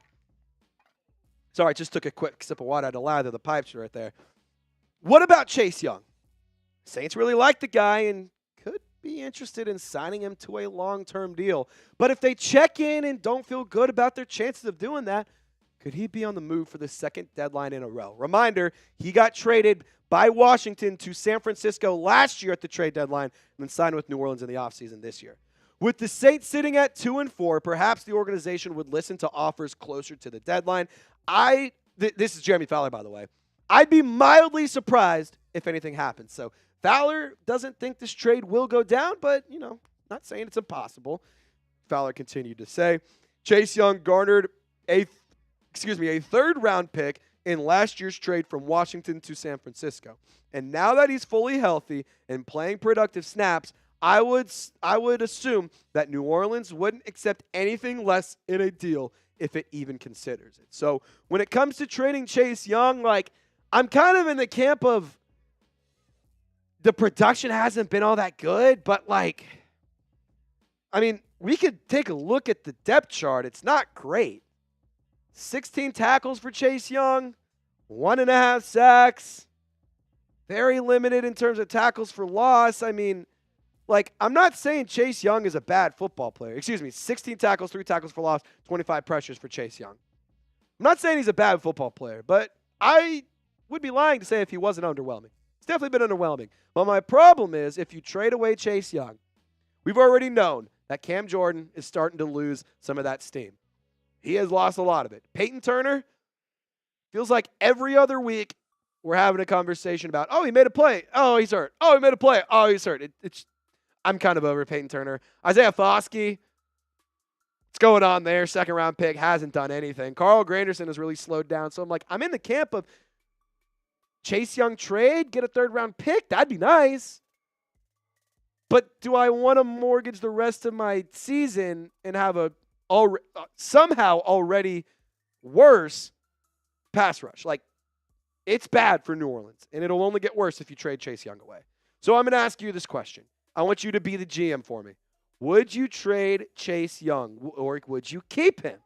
Sorry, I just took a quick sip of water. I had to lather the pipes right there. What about Chase Young? Saints really like the guy and could be interested in signing him to a long-term deal. But if they check in and don't feel good about their chances of doing that, could he be on the move for the second deadline in a row? Reminder, he got traded by Washington to San Francisco last year at the trade deadline and then signed with New Orleans in the offseason this year. With the Saints sitting at 2-4, perhaps the organization would listen to offers closer to the deadline. This is Jeremy Fowler, by the way. I'd be mildly surprised if anything happens. So Fowler doesn't think this trade will go down, but, not saying it's impossible. Fowler continued to say, Chase Young garnered a third-round pick in last year's trade from Washington to San Francisco. And now that he's fully healthy and playing productive snaps, I would assume that New Orleans wouldn't accept anything less in a deal if it even considers it. So when it comes to trading Chase Young, I'm kind of in the camp of the production hasn't been all that good, but we could take a look at the depth chart. It's not great. 16 tackles for Chase Young, 1.5 sacks, very limited in terms of tackles for loss. I'm not saying Chase Young is a bad football player. 16 tackles, 3 tackles for loss, 25 pressures for Chase Young. I'm not saying he's a bad football player, but I would be lying to say if he wasn't underwhelming. It's definitely been underwhelming. But my problem is, if you trade away Chase Young, we've already known that Cam Jordan is starting to lose some of that steam. He has lost a lot of it. Peyton Turner, feels like every other week we're having a conversation about, he made a play. Oh, he's hurt. Oh, he made a play. Oh, he's hurt. I'm kind of over Peyton Turner. Isaiah Foskey, what's going on there? Second-round pick, hasn't done anything. Carl Granderson has really slowed down. So I'm in the camp of Chase Young trade, get a third-round pick. That'd be nice. But do I want to mortgage the rest of my season and have a somehow already worse pass rush? It's bad for New Orleans, and it'll only get worse if you trade Chase Young away. So I'm going to ask you this question. I want you to be the GM for me. Would you trade Chase Young, or would you keep him?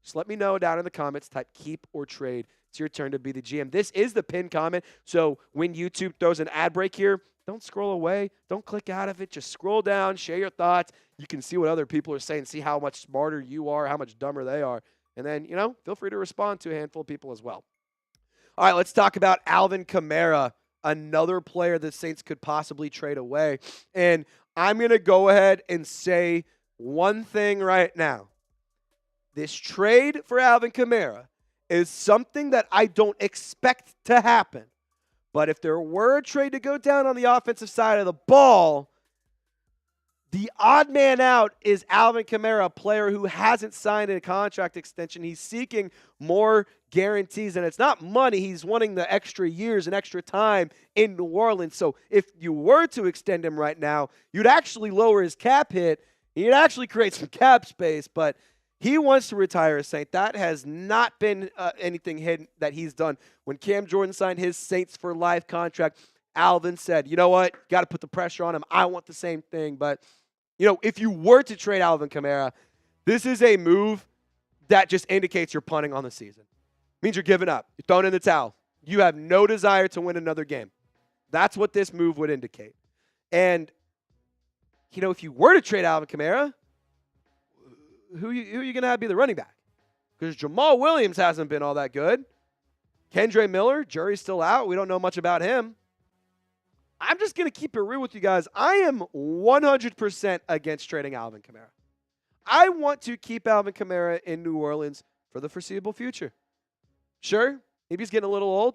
Just let me know down in the comments. Type keep or trade. It's your turn to be the GM. This is the pinned comment, so when YouTube throws an ad break here, don't scroll away. Don't click out of it. Just scroll down, share your thoughts. You can see what other people are saying, see how much smarter you are, how much dumber they are. And then, feel free to respond to a handful of people as well. All right, let's talk about Alvin Kamara, another player the Saints could possibly trade away. And I'm going to go ahead and say one thing right now. This trade for Alvin Kamara is something that I don't expect to happen. But if there were a trade to go down on the offensive side of the ball, the odd man out is Alvin Kamara, a player who hasn't signed a contract extension. He's seeking more guarantees, and it's not money. He's wanting the extra years and extra time in New Orleans. So if you were to extend him right now, you'd actually lower his cap hit. You'd actually create some cap space, but he wants to retire a Saint. That has not been anything hidden that he's done. When Cam Jordan signed his Saints for life contract, Alvin said, you know what, got to put the pressure on him. I want the same thing, but if you were to trade Alvin Kamara, this is a move that just indicates you're punting on the season. It means you're giving up. You're throwing in the towel. You have no desire to win another game. That's what this move would indicate. And, if you were to trade Alvin Kamara, who are you going to have be the running back? Because Jamal Williams hasn't been all that good. Kendre Miller, jury's still out. We don't know much about him. I'm just going to keep it real with you guys. I am 100% against trading Alvin Kamara. I want to keep Alvin Kamara in New Orleans for the foreseeable future. Sure, maybe he's getting a little old.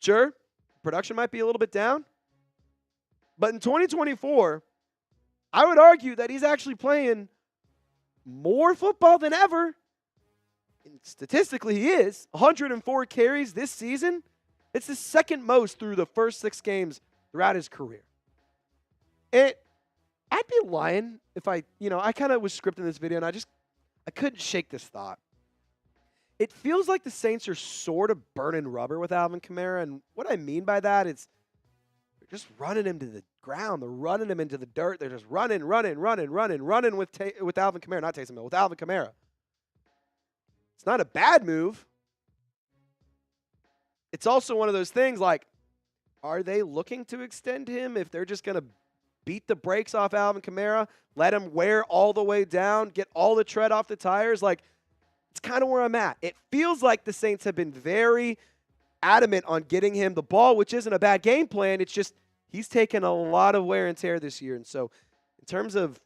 Sure, production might be a little bit down. But in 2024, I would argue that he's actually playing more football than ever. And statistically, he is. 104 carries this season. It's the second most through the first 6 games throughout his career. I'd be lying if I kind of was scripting this video and I couldn't shake this thought. It feels like the Saints are sort of burning rubber with Alvin Kamara, and what I mean by that is they're just running him to the ground. They're running him into the dirt. They're just running with Alvin Kamara, not Taysom Hill, with Alvin Kamara. It's not a bad move. It's also one of those things like, are they looking to extend him if they're just going to beat the brakes off Alvin Kamara, let him wear all the way down, get all the tread off the tires? Like, it's kind of where I'm at. It feels like the Saints have been very adamant on getting him the ball, which isn't a bad game plan. It's just he's taken a lot of wear and tear this year. And so in terms of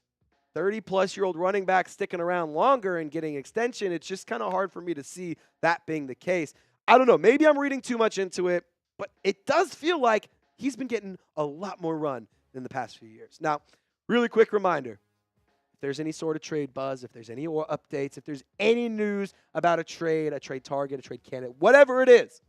30-plus-year-old running back sticking around longer and getting extension, it's just kind of hard for me to see that being the case. I don't know. Maybe I'm reading too much into it, but it does feel like he's been getting a lot more run than the past few years. Now, really quick reminder. If there's any sort of trade buzz, if there's any updates, if there's any news about a trade target, a trade candidate, whatever it is,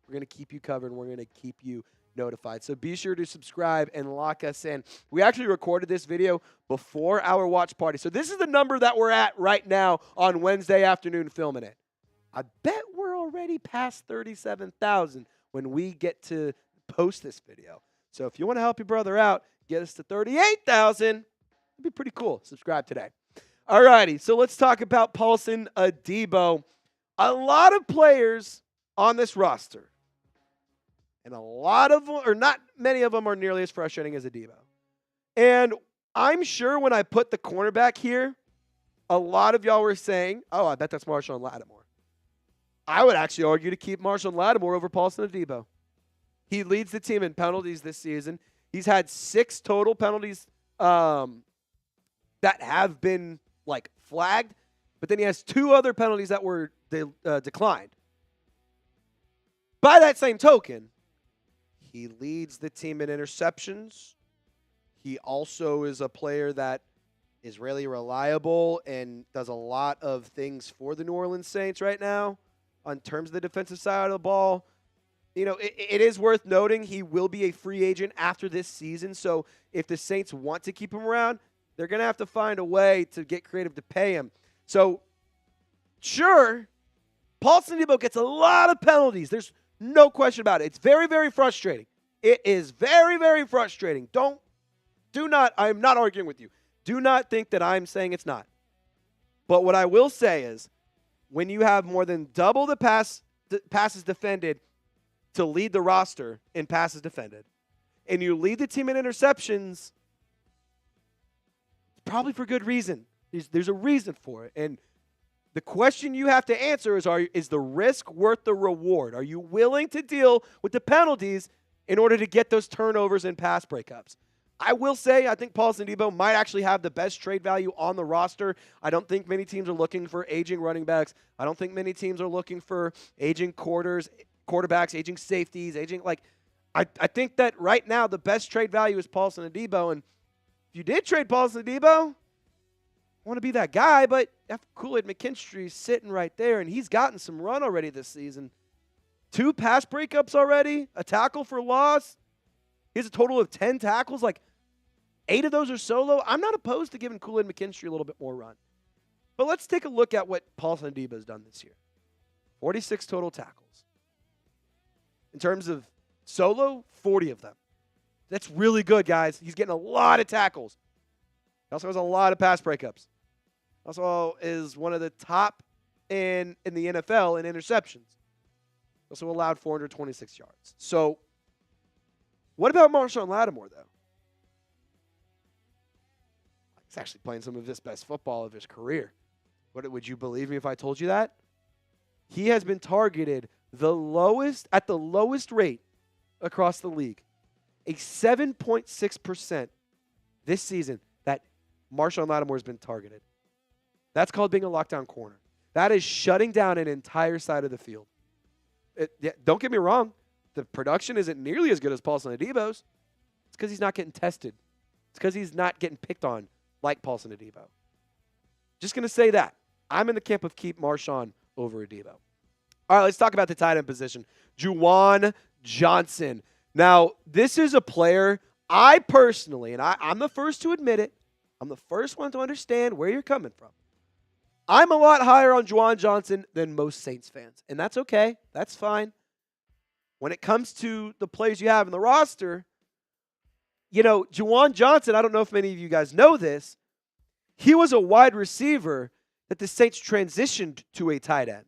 we're going to keep you covered and we're going to keep you notified. So be sure to subscribe and lock us in. We actually recorded this video before our watch party. So this is the number that we're at right now on Wednesday afternoon filming it. I bet we're already past 37,000 when we get to post this video. So if you want to help your brother out, get us to 38,000. It'd be pretty cool. Subscribe today. All righty, so let's talk about Paulson Adebo. A lot of players on this roster, and a lot of them, or not many of them, are nearly as frustrating as Adebo. And I'm sure when I put the cornerback here, a lot of y'all were saying, oh, I bet that's Marshawn Lattimore. I would actually argue to keep Marshawn Lattimore over Paulson Adebo. He leads the team in penalties this season. He's had 6 total penalties that have been, flagged. But then he has 2 other penalties that were declined. By that same token, he leads the team in interceptions. He also is a player that is really reliable and does a lot of things for the New Orleans Saints right now on terms of the defensive side of the ball. It is worth noting he will be a free agent after this season. So if the Saints want to keep him around, they're going to have to find a way to get creative to pay him. So, sure, Paulson Adebo gets a lot of penalties. There's no question about it. It's very, very frustrating. It is very, very frustrating. I'm not arguing with you. Do not think that I'm saying it's not. But what I will say is, when you have more than double the passes defended to lead the roster in passes defended, and you lead the team in interceptions, probably for good reason. There's a reason for it. And The question you have to answer is the risk worth the reward? Are you willing to deal with the penalties in order to get those turnovers and pass breakups? I will say I think Paulson Adebo might actually have the best trade value on the roster. I don't think many teams are looking for aging running backs. I don't think many teams are looking for aging quarterbacks, aging safeties, I think that right now the best trade value is Paulson Adebo. And if you did trade Paulson Adebo, I want to be that guy, but Kool-Aid McKinstry's sitting right there, and he's gotten some run already this season. 2 pass breakups already, a tackle for loss. He has a total of 10 tackles. 8 of those are solo. I'm not opposed to giving Kool-Aid McKinstry a little bit more run. But let's take a look at what Paulson Adebo has done this year. 46 total tackles. In terms of solo, 40 of them. That's really good, guys. He's getting a lot of tackles. He also has a lot of pass breakups. Also is one of the top in the NFL in interceptions. Also allowed 426 yards. So, what about Marshawn Lattimore, though? He's actually playing some of his best football of his career. Would you believe me if I told you that? He has been targeted at the lowest rate across the league. A 7.6% this season that Marshawn Lattimore has been targeted. That's called being a lockdown corner. That is shutting down an entire side of the field. Don't get me wrong. The production isn't nearly as good as Paulson Adebo's. It's because he's not getting tested. It's because he's not getting picked on like Paulson Adebo. Just going to say that. I'm in the camp of keep Marshawn over Adebo. All right, let's talk about the tight end position. Juwan Johnson. Now, this is a player I personally, and I'm the first to admit it, I'm the first one to understand where you're coming from. I'm a lot higher on Juwan Johnson than most Saints fans, and that's okay. That's fine. When it comes to the players you have in the roster, Juwan Johnson, I don't know if many of you guys know this, he was a wide receiver that the Saints transitioned to a tight end.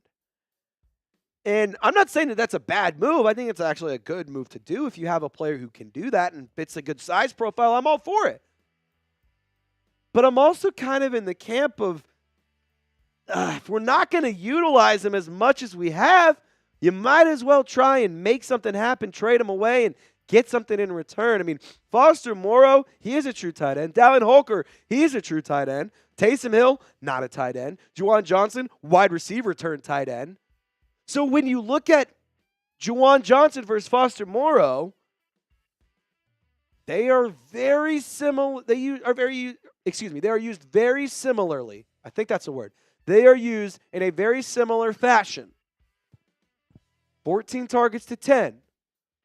And I'm not saying that that's a bad move. I think it's actually a good move to do if you have a player who can do that and fits a good size profile. I'm all for it. But I'm also kind of in the camp of if we're not going to utilize him as much as we have, you might as well try and make something happen, trade him away, and get something in return. I mean, Foster Moreau, he is a true tight end. Dallin Holker, he is a true tight end. Taysom Hill, not a tight end. Juwan Johnson, wide receiver turned tight end. So when you look at Juwan Johnson versus Foster Moreau, they are very similar. They are used very similarly. I think that's the word. They are used in a very similar fashion. 14 targets to 10,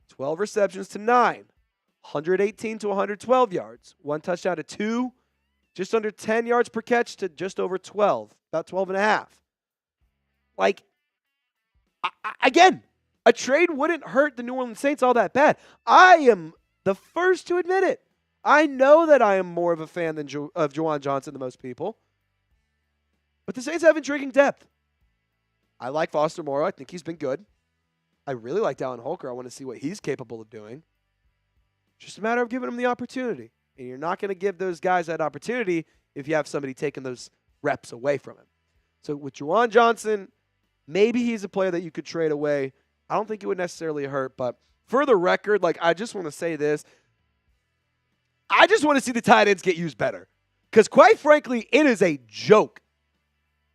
12 receptions to 9, 118 to 112 yards, 1 touchdown to 2, just under 10 yards per catch to just over 12, about 12 and a half. Again, a trade wouldn't hurt the New Orleans Saints all that bad. I am the first to admit it. I know that I am more of a fan of Juwan Johnson than most people. But the Saints have intriguing depth. I like Foster Moreau. I think he's been good. I really like Dallin Holker. I want to see what he's capable of doing. It's just a matter of giving him the opportunity. And you're not going to give those guys that opportunity if you have somebody taking those reps away from him. So with Juwan Johnson, maybe he's a player that you could trade away. I don't think it would necessarily hurt. But for the record, I just want to say this. I just want to see the tight ends get used better. Because quite frankly, it is a joke.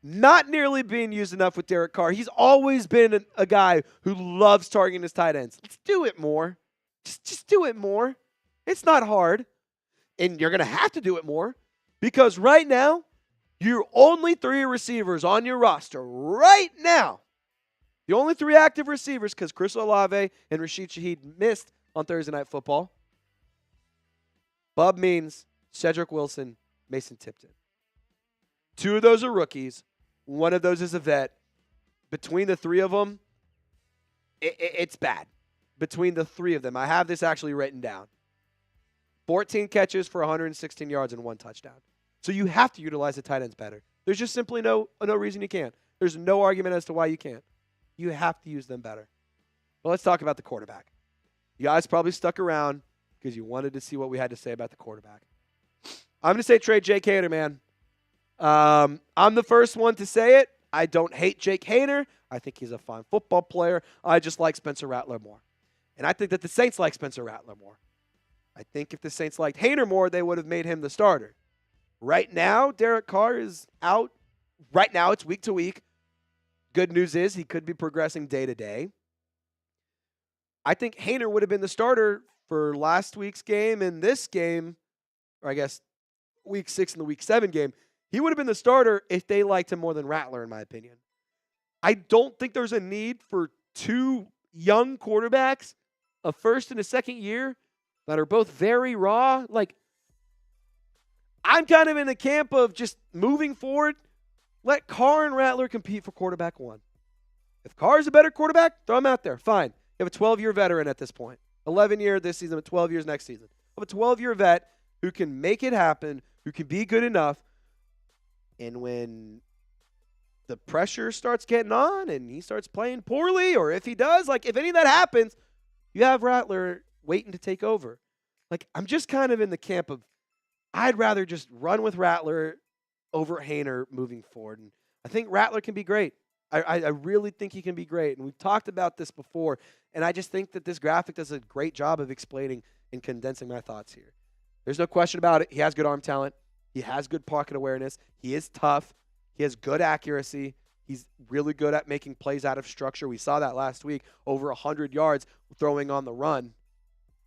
Not nearly being used enough with Derek Carr. He's always been a guy who loves targeting his tight ends. Let's do it more. Just do it more. It's not hard. And you're going to have to do it more because right now, you're only 3 receivers on your roster right now. The only 3 active receivers because Chris Olave and Rashid Shaheed missed on Thursday Night Football. Bub Means, Cedric Wilson, Mason Tipton. 2 of those are rookies. 1 of those is a vet. Between the 3 of them, it's bad. Between the 3 of them. I have this actually written down. 14 catches for 116 yards and 1 touchdown. So you have to utilize the tight ends better. There's just simply no reason you can't. There's no argument as to why you can't. You have to use them better. Well, let's talk about the quarterback. You guys probably stuck around because you wanted to see what we had to say about the quarterback. I'm going to say trade Jake Haener, man. I'm the first one to say it. I don't hate Jake Haener. I think he's a fine football player. I just like Spencer Rattler more. And I think that the Saints like Spencer Rattler more. I think if the Saints liked Haener more, they would have made him the starter. Right now, Derek Carr is out. Right now, it's week to week. Good news is he could be progressing day to day. I think Haener would have been the starter for last week's game and this game, or I guess week 6 and the week 7 game. He would have been the starter if they liked him more than Rattler, in my opinion. I don't think there's a need for two young quarterbacks, a first and a second year, that are both very raw. Like, I'm kind of in the camp of just moving forward. Let Carr and Rattler compete for quarterback 1. If Carr's a better quarterback, throw him out there. Fine. You have a 12-year veteran at this point. 11-year this season, but 12 years next season. You have a 12-year vet who can make it happen, who can be good enough. And when the pressure starts getting on and he starts playing poorly, or if he does, like if any of that happens, you have Rattler waiting to take over. Like, I'm just kind of in the camp of I'd rather just run with Rattler over Haener moving forward. And I think Rattler can be great. I really think he can be great. And we've talked about this before, and I just think that this graphic does a great job of explaining and condensing my thoughts here. There's no question about it. He has good arm talent. He has good pocket awareness. He is tough. He has good accuracy. He's really good at making plays out of structure. We saw that last week, over 100 yards throwing on the run.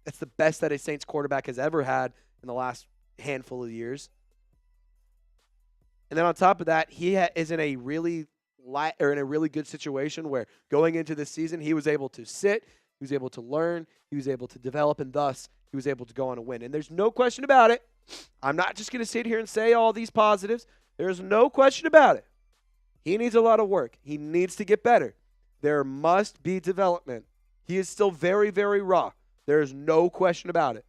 That's the best that a Saints quarterback has ever had in the last handful of years. And then on top of that, he is in a really good situation where going into this season, he was able to sit, he was able to learn, he was able to develop, and thus he was able to go on a win. And there's no question about it. I'm not just going to sit here and say all these positives. There's no question about it. He needs a lot of work. He needs to get better. There must be development. He is still very, very raw. There's no question about it.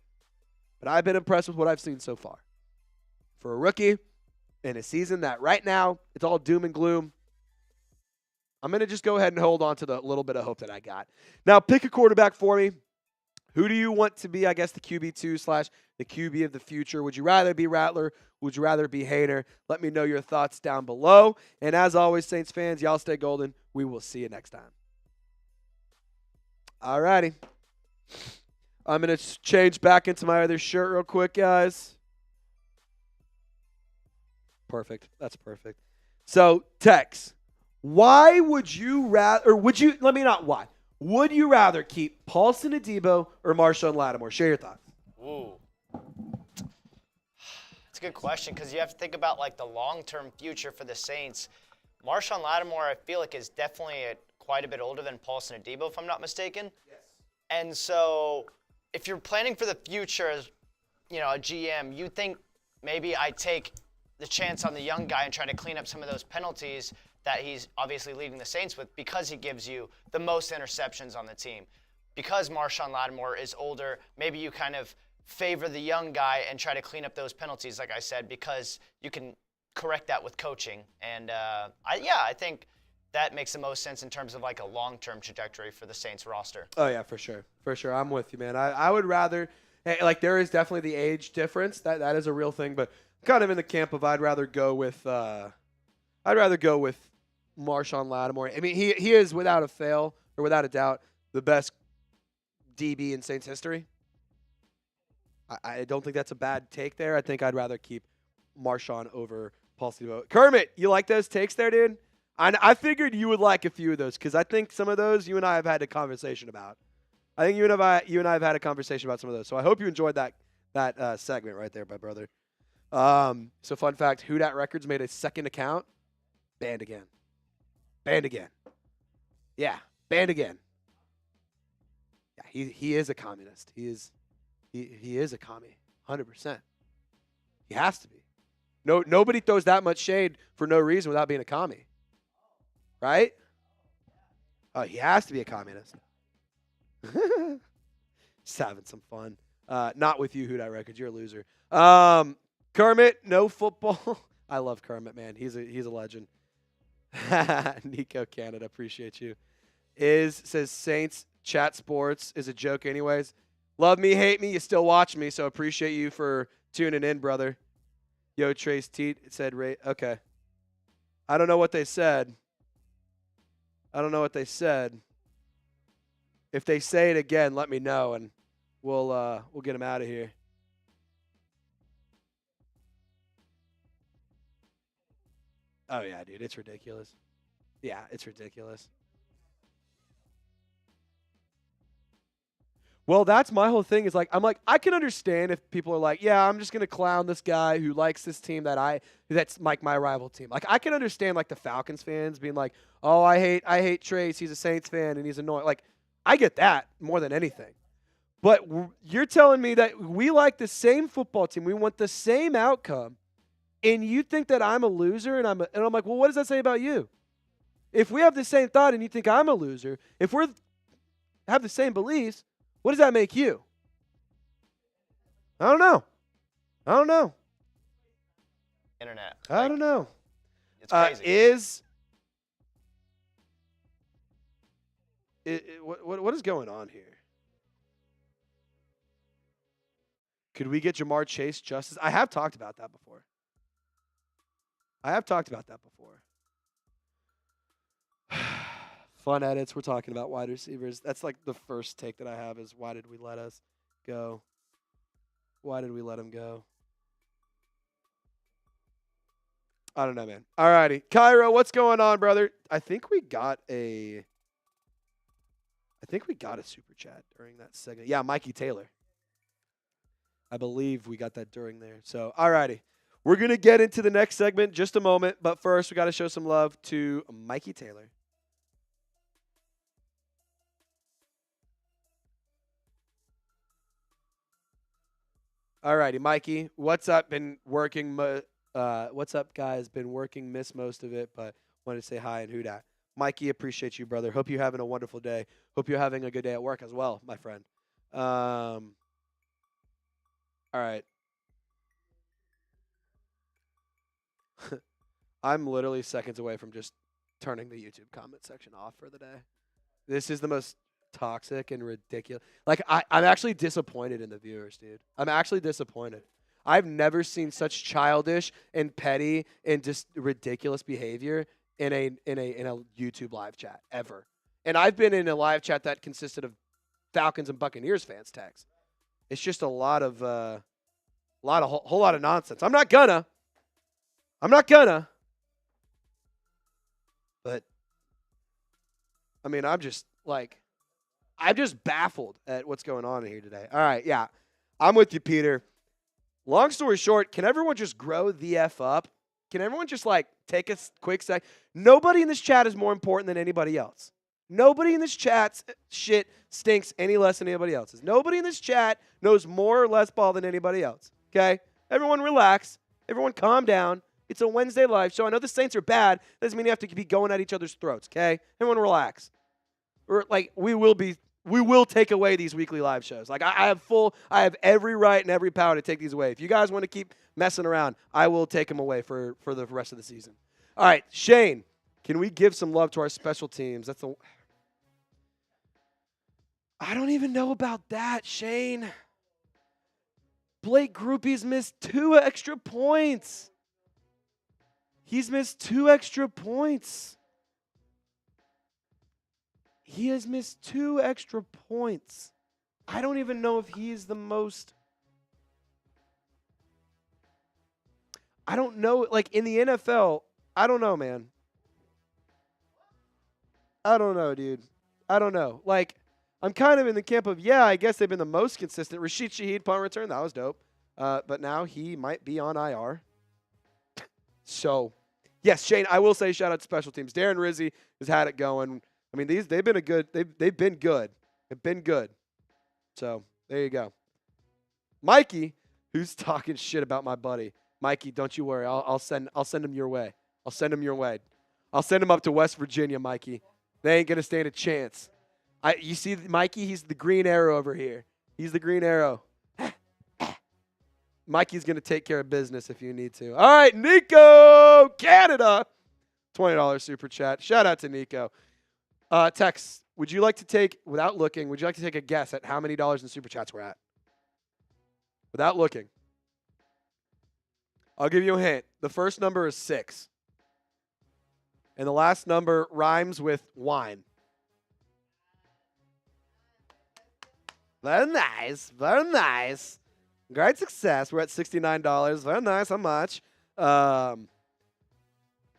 But I've been impressed with what I've seen so far. For a rookie in a season that right now it's all doom and gloom, I'm going to just go ahead and hold on to the little bit of hope that I got. Now, pick a quarterback for me. Who do you want to be, I guess, the QB2 / the QB of the future? Would you rather be Rattler? Would you rather be Haener? Let me know your thoughts down below. And as always, Saints fans, y'all stay golden. We will see you next time. All righty. I'm going to change back into my other shirt real quick, guys. Perfect. That's perfect. So, Tex, why would you rather, or would you, let me not why. Would you rather keep Paulson Adebo or Marshawn Lattimore? Share your thoughts. Ooh. It's a good question because you have to think about like the long-term future for the Saints. Marshawn Lattimore, I feel like, is definitely quite a bit older than Paulson Adebo, if I'm not mistaken. Yes. And so if you're planning for the future as, a GM, you think maybe I take the chance on the young guy and try to clean up some of those penalties that he's obviously leading the Saints with because he gives you the most interceptions on the team. Because Marshawn Lattimore is older, maybe you kind of favor the young guy and try to clean up those penalties, like I said, because you can correct that with coaching. And I think that makes the most sense in terms of like a long-term trajectory for the Saints roster. Oh, yeah, for sure. For sure. I'm with you, man. I would rather, like, there is definitely the age difference. That is a real thing, but I'm kind of in the camp of I'd rather go with Marshawn Lattimore. I mean, he is without a doubt the best DB in Saints history. I don't think that's a bad take there. I think I'd rather keep Marshawn over Paulson Adebo. Kermit, you like those takes there, dude? I figured you would like a few of those because I think some of those you and I have had a conversation about. I think you and I have had a conversation about some of those. So I hope you enjoyed that segment right there, my brother. So fun fact, Who Dat Records made a second account. Banned again. Yeah, banned again. Yeah, he is a communist. He is a commie, 100%. He has to be. Nobody throws that much shade for no reason without being a commie. Right? Oh, he has to be a communist. Just having some fun. Not with you, Who Dat Records. You're a loser. Kermit, no football. I love Kermit, man. He's a legend. Nico Canada, appreciate you. Says Saints chat sports is a joke anyways. Love me, hate me, you still watch me, so appreciate you for tuning in, brother. Yo, Trace Teat said, okay. I don't know what they said. I don't know what they said. If they say it again, let me know, and we'll get them out of here. Oh, yeah, dude. It's ridiculous. Yeah, it's ridiculous. Well, that's my whole thing is like, I'm like, I can understand if people are like, yeah, I'm just going to clown this guy who likes this team that's like my rival team. Like, I can understand like the Falcons fans being like, oh, I hate Trace. He's a Saints fan and he's annoying. Like, I get that more than anything. But you're telling me that we like the same football team. We want the same outcome. And you think that I'm a loser, and I'm like, well, what does that say about you? If we have the same thought and you think I'm a loser, if we have the same beliefs, what does that make you? I don't know. Internet. I don't know. It's crazy. What is going on here? Could we get Jamar Chase justice? I have talked about that before. Fun edits. We're talking about wide receivers. That's like the first take that I have is why did we let us go? Why did we let him go? I don't know, man. All righty. Cairo, what's going on, brother? I think we got a super chat during that segment. Yeah, Mikey Taylor. I believe we got that during there. So, all righty. We're going to get into the next segment in just a moment, but first we got to show some love to Mikey Taylor. All righty, Mikey. What's up? Been working. What's up, guys? Been working. Missed most of it, but wanted to say hi and who dat. Mikey, appreciate you, brother. Hope you're having a wonderful day. Hope you're having a good day at work as well, my friend. All right. I'm literally seconds away from just turning the YouTube comment section off for the day. This is the most toxic and ridiculous. Like, I'm actually disappointed in the viewers, dude. I'm actually disappointed. I've never seen such childish and petty and just ridiculous behavior in a YouTube live chat ever. And I've been in a live chat that consisted of Falcons and Buccaneers fans text. It's just a whole lot of nonsense. I'm not gonna. But I mean, I'm just baffled at what's going on here today. All right, yeah. I'm with you, Peter. Long story short, can everyone just grow the F up? Can everyone just take a quick sec? Nobody in this chat is more important than anybody else. Nobody in this chat's shit stinks any less than anybody else's. Nobody in this chat knows more or less ball than anybody else. Okay? Everyone relax. Everyone calm down. It's a Wednesday live show. I know the Saints are bad. That doesn't mean you have to be going at each other's throats, okay? Everyone relax. We will take away these weekly live shows. I have every right and every power to take these away. If you guys want to keep messing around, I will take them away for the rest of the season. All right, Shane, can we give some love to our special teams? I don't even know about that, Shane. Blake Grupe's missed 2 extra points. He's missed 2 extra points. He has missed 2 extra points. I don't even know if he's the most. I don't know. In the NFL, I don't know, man. I don't know, dude. I don't know. I'm kind of in the camp of, yeah, I guess they've been the most consistent. Rashid Shaheed punt return, that was dope. But now he might be on IR. So, yes, Shane, I will say shout out to special teams. Darren Rizzi has had it going. I mean, they've been good. They've been good. They've been good. So, there you go. Mikey, who's talking shit about my buddy. Mikey, don't you worry. I'll send him your way. I'll send him up to West Virginia, Mikey. They ain't gonna stand a chance. You see Mikey, he's the green arrow over here. He's the green arrow. Mikey's going to take care of business if you need to. All right, Nico, Canada. $20 super chat. Shout out to Nico. Tex, would you like to take a guess at how many dollars in super chats we're at? Without looking. I'll give you a hint. The first number is 6. And the last number rhymes with wine. Very nice. Very nice. Great success. We're at $69. Very nice. How much? If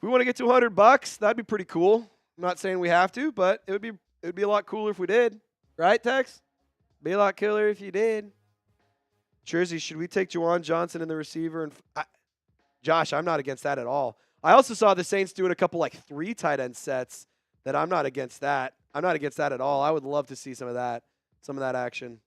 we want to get to $100, that'd be pretty cool. I'm not saying we have to, but it would be a lot cooler if we did. Right, Tex? Be a lot cooler if you did. Jersey, should we take Juwan Johnson in the receiver? And Josh, I'm not against that at all. I also saw the Saints doing a couple like 3 tight end sets that I'm not against that. I'm not against that at all. I would love to see some of that action.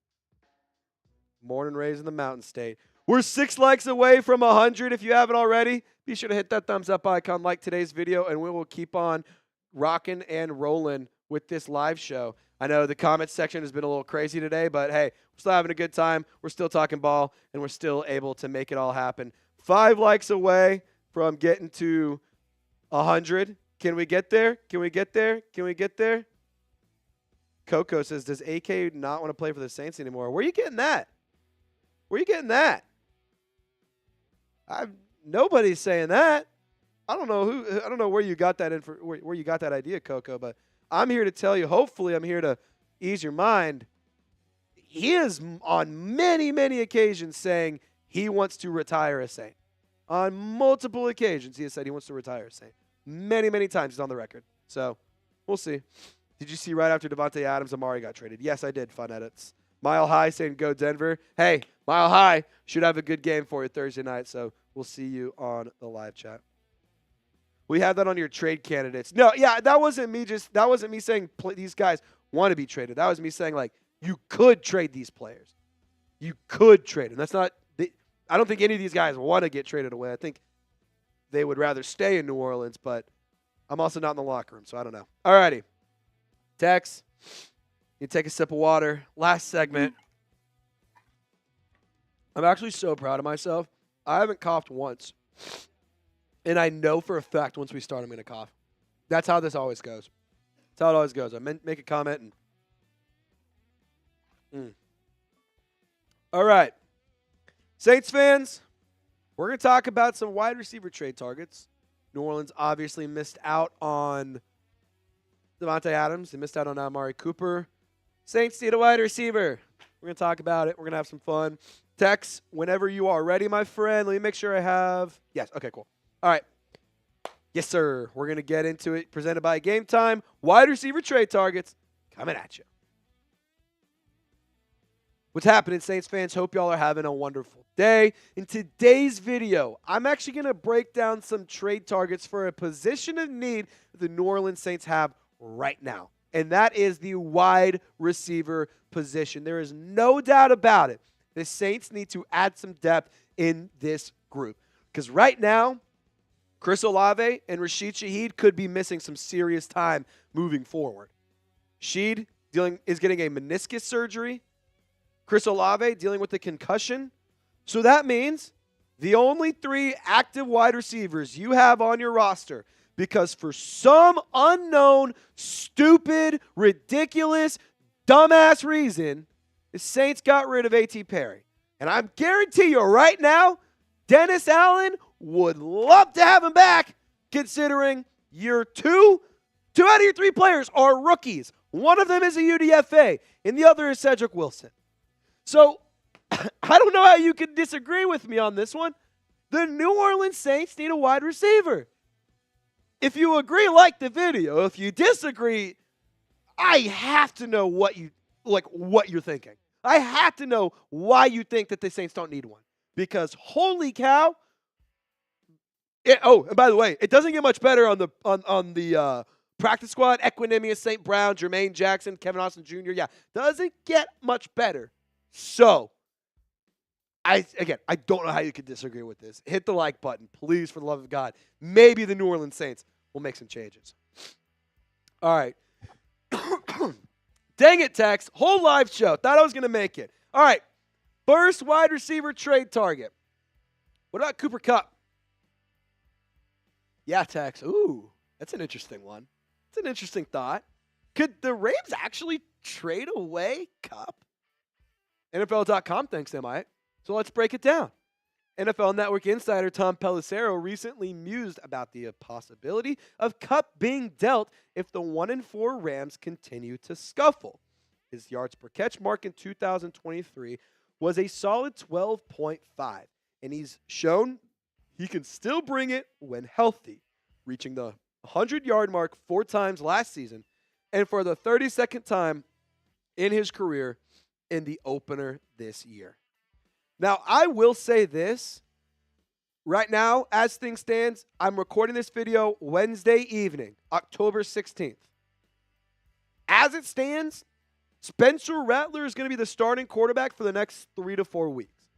Born and raised in the Mountain State. We're 6 likes away from 100. If you haven't already, be sure to hit that thumbs up icon, like today's video, and we will keep on rocking and rolling with this live show. I know the comments section has been a little crazy today, but hey, we're still having a good time. We're still talking ball, and we're still able to make it all happen. 5 likes away from getting to 100. Can we get there? Can we get there? Can we get there? Coco says, does AK not want to play for the Saints anymore? Where are you getting that? Where are you getting that? Nobody's saying that. I don't know where you got that where you got that idea, Coco, but I'm here to tell you, hopefully I'm here to ease your mind. He is on many, many occasions saying he wants to retire a Saint. On multiple occasions, he has said he wants to retire a Saint. Many, many times he's on the record. So we'll see. Did you see right after Davante Adams, Amari got traded? Yes, I did. Fun edits. Mile High saying go Denver. Hey, Mile High should have a good game for you Thursday night, so we'll see you on the live chat. We have that on your trade candidates. No, yeah, that wasn't me saying these guys want to be traded. That was me saying, like, you could trade these players. You could trade them. That's not – I don't think any of these guys want to get traded away. I think they would rather stay in New Orleans, but I'm also not in the locker room, so I don't know. All righty. Tex, you take a sip of water. Last segment. I'm actually so proud of myself. I haven't coughed once. And I know for a fact once we start, I'm going to cough. That's how this always goes. That's how it always goes. I make a comment and. All right. Saints fans, we're going to talk about some wide receiver trade targets. New Orleans obviously missed out on Davante Adams. They missed out on Amari Cooper. Saints need a wide receiver. We're going to talk about it. We're going to have some fun. Tex, whenever you are ready, my friend. Let me make sure I have. Yes. Okay, cool. All right. Yes, sir. We're going to get into it. Presented by Gametime. Wide receiver trade targets coming at you. What's happening, Saints fans? Hope y'all are having a wonderful day. In today's video, I'm actually going to break down some trade targets for a position of need that the New Orleans Saints have right now. And that is the wide receiver position. There is no doubt about it. The Saints need to add some depth in this group. Because right now, Chris Olave and Rashid Shaheed could be missing some serious time moving forward. Shaheed is getting a meniscus surgery. Chris Olave dealing with a concussion. So that means the only 3 active wide receivers you have on your roster, because for some unknown, stupid, ridiculous, dumbass reason, the Saints got rid of A.T. Perry. And I guarantee you right now, Dennis Allen would love to have him back, considering your 2 out of your 3 players are rookies. One of them is a UDFA, and the other is Cedric Wilson. So, I don't know how you can disagree with me on this one. The New Orleans Saints need a wide receiver. If you agree, like the video. If you disagree, I have to know what you're thinking. I have to know why you think that the Saints don't need one. Because holy cow. And by the way, it doesn't get much better on the practice squad. Equinemius, St. Brown, Jermaine Jackson, Kevin Austin Jr. Yeah, doesn't get much better. So, I don't know how you could disagree with this. Hit the like button, please, for the love of God. Maybe the New Orleans Saints will make some changes. All right. Dang it, Tex. Whole live show. Thought I was going to make it. All right. First wide receiver trade target. What about Cooper Kupp? Yeah, Tex. Ooh, that's an interesting one. It's an interesting thought. Could the Rams actually trade away Kupp? NFL.com thinks they might. So let's break it down. NFL Network insider Tom Pelissero recently mused about the possibility of Kupp being dealt if the 1-4 Rams continue to scuffle. His yards per catch mark in 2023 was a solid 12.5, and he's shown he can still bring it when healthy, reaching the 100-yard mark 4 times last season and for the 32nd time in his career in the opener this year. Now, I will say this. Right now, as things stand, I'm recording this video Wednesday evening, October 16th. As it stands, Spencer Rattler is going to be the starting quarterback for the next 3 to 4 weeks.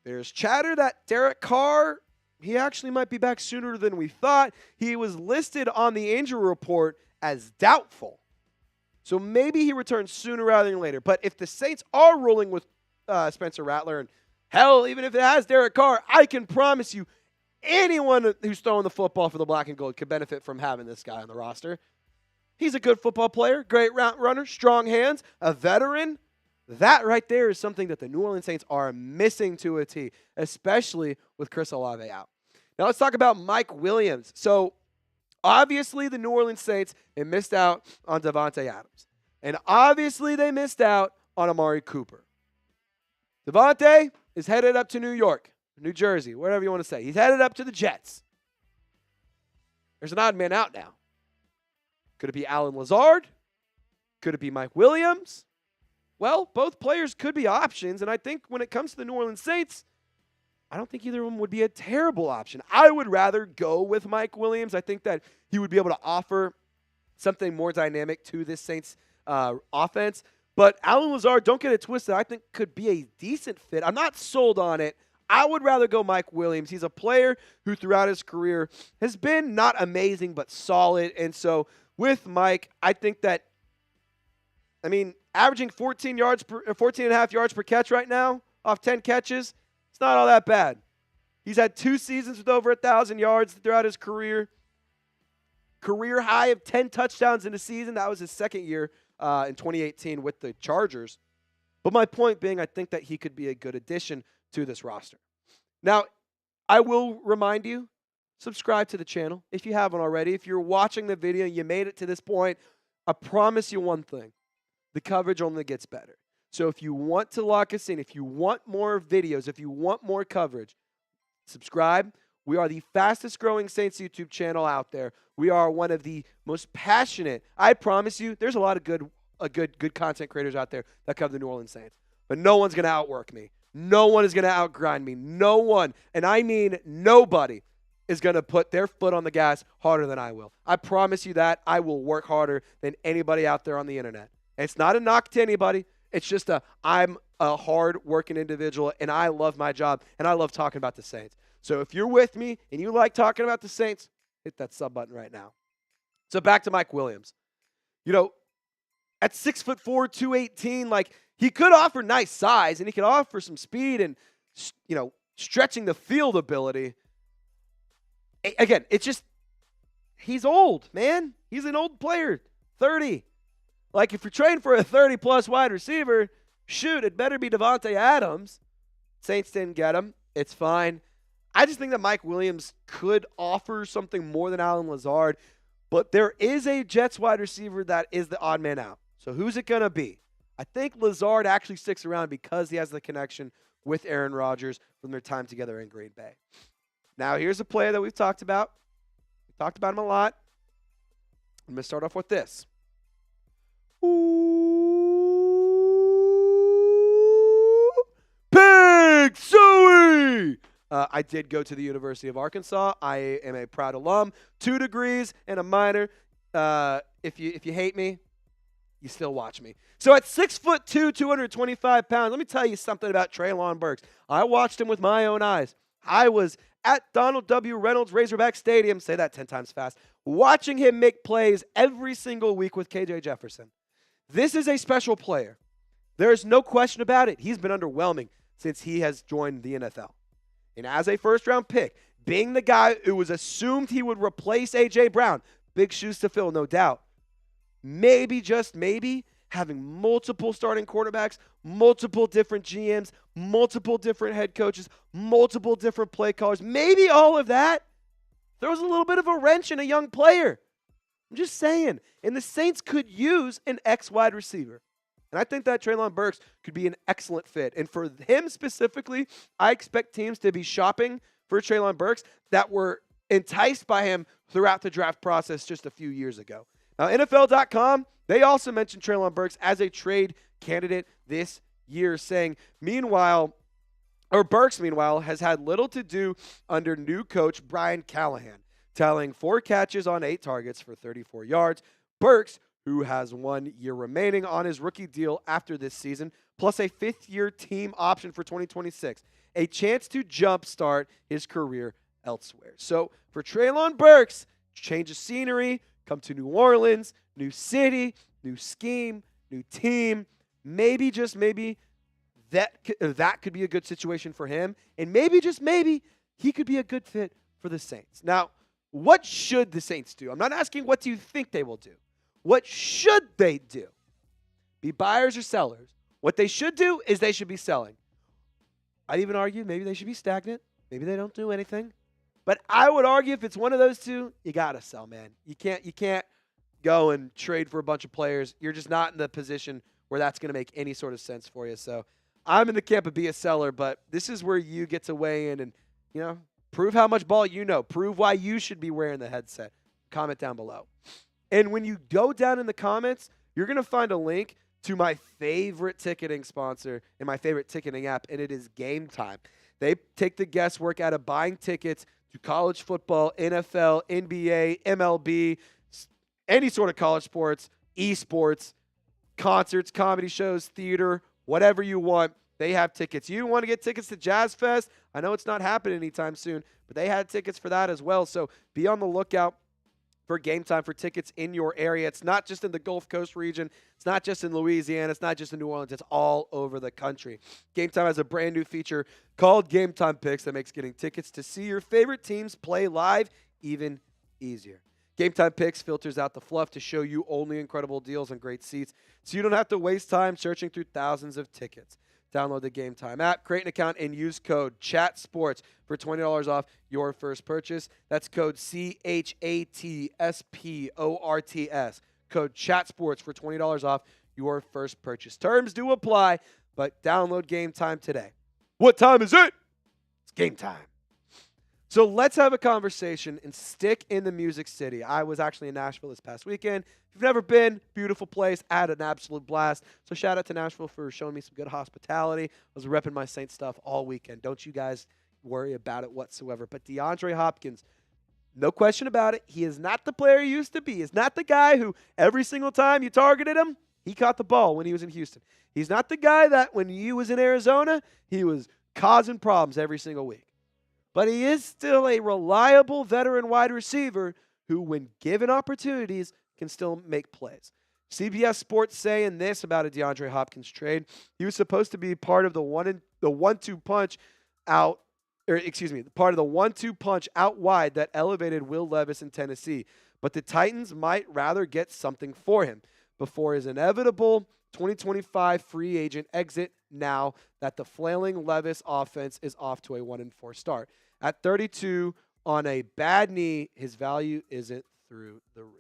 There's chatter that Derek Carr, he actually might be back sooner than we thought. He was listed on the injury report as doubtful. So maybe he returns sooner rather than later. But if the Saints are rolling with Spencer Rattler, and hell, even if it has Derek Carr, I can promise you anyone who's throwing the football for the black and gold could benefit from having this guy on the roster. He's a good football player, great route runner, strong hands, a veteran. That right there is something that the New Orleans Saints are missing to a T, especially with Chris Olave out. Now let's talk about Mike Williams. So obviously the New Orleans Saints, they missed out on Davante Adams. And obviously they missed out on Amari Cooper. Davante is headed up to New York, New Jersey, whatever you want to say. He's headed up to the Jets. There's an odd man out now. Could it be Allen Lazard? Could it be Mike Williams? Well, both players could be options, and I think when it comes to the New Orleans Saints, I don't think either of them would be a terrible option. I would rather go with Mike Williams. I think that he would be able to offer something more dynamic to this Saints offense. But Allen Lazard, don't get it twisted, I think could be a decent fit. I'm not sold on it. I would rather go Mike Williams. He's a player who throughout his career has been not amazing but solid. And so with Mike, I think that, averaging 14 and a half yards per catch right now off 10 catches, it's not all that bad. He's had 2 seasons with over 1,000 yards throughout his career. Career high of 10 touchdowns in a season. That was his second year in 2018 with the Chargers. But my point being, I think that he could be a good addition to this roster. Now, I will remind you, subscribe to the channel if you haven't already. If you're watching the video and you made it to this point, I promise you one thing. The coverage only gets better. So if you want to lock us in, if you want more videos, if you want more coverage, subscribe. We are the fastest growing Saints YouTube channel out there. We are one of the most passionate. I promise you, there's a lot of good content creators out there that cover the New Orleans Saints. But no one's going to outwork me. No one is going to outgrind me. No one, and I mean nobody, is going to put their foot on the gas harder than I will. I promise you that. I will work harder than anybody out there on the internet. It's not a knock to anybody. It's just I'm a hard-working individual, and I love my job, and I love talking about the Saints. So if you're with me and you like talking about the Saints, hit that sub button right now. So back to Mike Williams. At 6'4", 218, he could offer nice size, and he could offer some speed and, stretching the field ability. Again, it's just, he's old, man. He's an old player, 30. If you're trading for a 30-plus wide receiver, shoot, it better be Davante Adams. Saints didn't get him. It's fine. I just think that Mike Williams could offer something more than Allen Lazard, but there is a Jets wide receiver that is the odd man out. So who's it going to be? I think Lazard actually sticks around because he has the connection with Aaron Rodgers from their time together in Green Bay. Now, here's a player that we've talked about. We've talked about him a lot. I'm going to start off with this. Pig Suey! I did go to the University of Arkansas. I am a proud alum. 2 degrees and a minor. If you hate me, you still watch me. So at 6'2", 225 pounds, let me tell you something about Treylon Burks. I watched him with my own eyes. I was at Donald W. Reynolds Razorback Stadium, say that 10 times fast, watching him make plays every single week with KJ Jefferson. This is a special player. There's no question about it. He's been underwhelming since he has joined the NFL. And as a first-round pick, being the guy who was assumed he would replace A.J. Brown, big shoes to fill, no doubt, maybe, just maybe, having multiple starting quarterbacks, multiple different GMs, multiple different head coaches, multiple different play callers. Maybe all of that throws a little bit of a wrench in a young player. I'm just saying. And the Saints could use an X wide receiver. And I think that Treylon Burks could be an excellent fit. And for him specifically, I expect teams to be shopping for Treylon Burks that were enticed by him throughout the draft process just a few years ago. Now, NFL.com, they also mentioned Treylon Burks as a trade candidate this year, saying, Burks, meanwhile, has had little to do under new coach Brian Callahan, tallying 4 catches on 8 targets for 34 yards. Burks, who has 1 year remaining on his rookie deal after this season, plus a 5th-year team option for 2026, a chance to jumpstart his career elsewhere. So for Treylon Burks, change of scenery, come to New Orleans, new city, new scheme, new team, maybe, just maybe, that could be a good situation for him, and maybe, just maybe, he could be a good fit for the Saints. Now, what should the Saints do? I'm not asking what do you think they will do. What should they do? Be buyers or sellers? What they should do is they should be selling. I'd even argue maybe they should be stagnant. Maybe they don't do anything. But I would argue if it's one of those two, you got to sell, man. You can't go and trade for a bunch of players. You're just not in the position where that's going to make any sort of sense for you. So I'm in the camp of be a seller, but this is where you get to weigh in and, prove how much ball you know. Prove why you should be wearing the headset. Comment down below. And when you go down in the comments, you're going to find a link to my favorite ticketing sponsor and my favorite ticketing app, and it is Gametime. They take the guesswork out of buying tickets to college football, NFL, NBA, MLB, any sort of college sports, esports, concerts, comedy shows, theater, whatever you want. They have tickets. You want to get tickets to Jazz Fest? I know it's not happening anytime soon, but they had tickets for that as well. So be on the lookout for Gametime for tickets in your area. It's not just in the Gulf Coast region. It's not just in Louisiana. It's not just in New Orleans. It's all over the country. Gametime has a brand new feature called Gametime Picks that makes getting tickets to see your favorite teams play live even easier. Gametime Picks filters out the fluff to show you only incredible deals and great seats, so you don't have to waste time searching through thousands of tickets. Download the Gametime app, create an account, and use code CHATSPORTS for $20 off your first purchase. That's code CHATSPORTS. Code CHATSPORTS for $20 off your first purchase. Terms do apply, but download Gametime today. What time is it? It's game time. So let's have a conversation and stick in the Music City. I was actually in Nashville this past weekend. If you've never been, beautiful place. I had an absolute blast. So shout out to Nashville for showing me some good hospitality. I was repping my Saints stuff all weekend. Don't you guys worry about it whatsoever. But DeAndre Hopkins, no question about it, he is not the player he used to be. He's not the guy who every single time you targeted him, he caught the ball when he was in Houston. He's not the guy that when he was in Arizona, he was causing problems every single week. But he is still a reliable veteran wide receiver who, when given opportunities, can still make plays. CBS Sports saying this about a DeAndre Hopkins trade. He was supposed to be part of the one-two punch out wide that elevated Will Levis in Tennessee. But the Titans might rather get something for him before his inevitable 2025 free agent exit now that the flailing Levis offense is off to a 1-4 start. At 32, on a bad knee, his value isn't through the roof.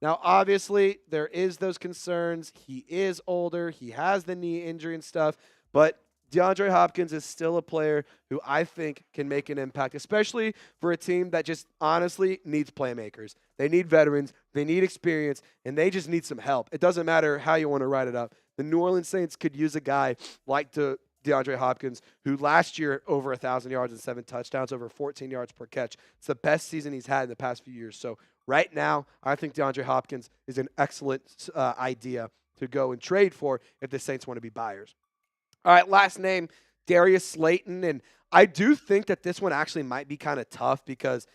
Now, obviously, there is those concerns. He is older. He has the knee injury and stuff. But DeAndre Hopkins is still a player who I think can make an impact, especially for a team that just honestly needs playmakers. They need veterans. They need experience. And they just need some help. It doesn't matter how you want to write it up. The New Orleans Saints could use a guy like DeAndre Hopkins, who last year over 1,000 yards and 7 touchdowns, over 14 yards per catch. It's the best season he's had in the past few years. So right now, I think DeAndre Hopkins is an excellent idea to go and trade for if the Saints want to be buyers. All right, last name, Darius Slayton. And I do think that this one actually might be kind of tough because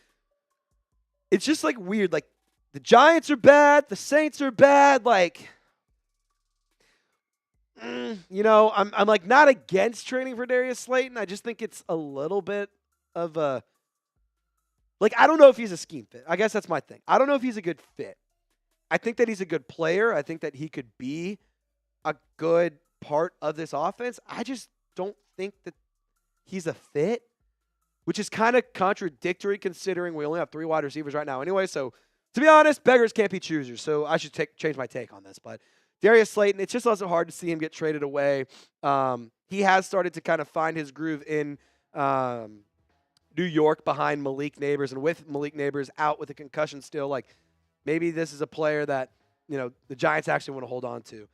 it's just like weird. Like the Giants are bad, the Saints are bad. Like, I'm like not against trading for Darius Slayton. I just think it's a little bit of a, like, I don't know if he's a scheme fit. I guess that's my thing. I don't know if he's a good fit. I think that he's a good player. I think that he could be a good part of this offense. I just don't think that he's a fit, which is kind of contradictory considering we only have 3 wide receivers right now anyway. So, to be honest, beggars can't be choosers. So, I should change my take on this. But Darius Slayton, it's just also hard to see him get traded away. He has started to kind of find his groove in New York behind Malik Neighbors. And with Malik Neighbors out with a concussion still, like maybe this is a player that, the Giants actually want to hold on to.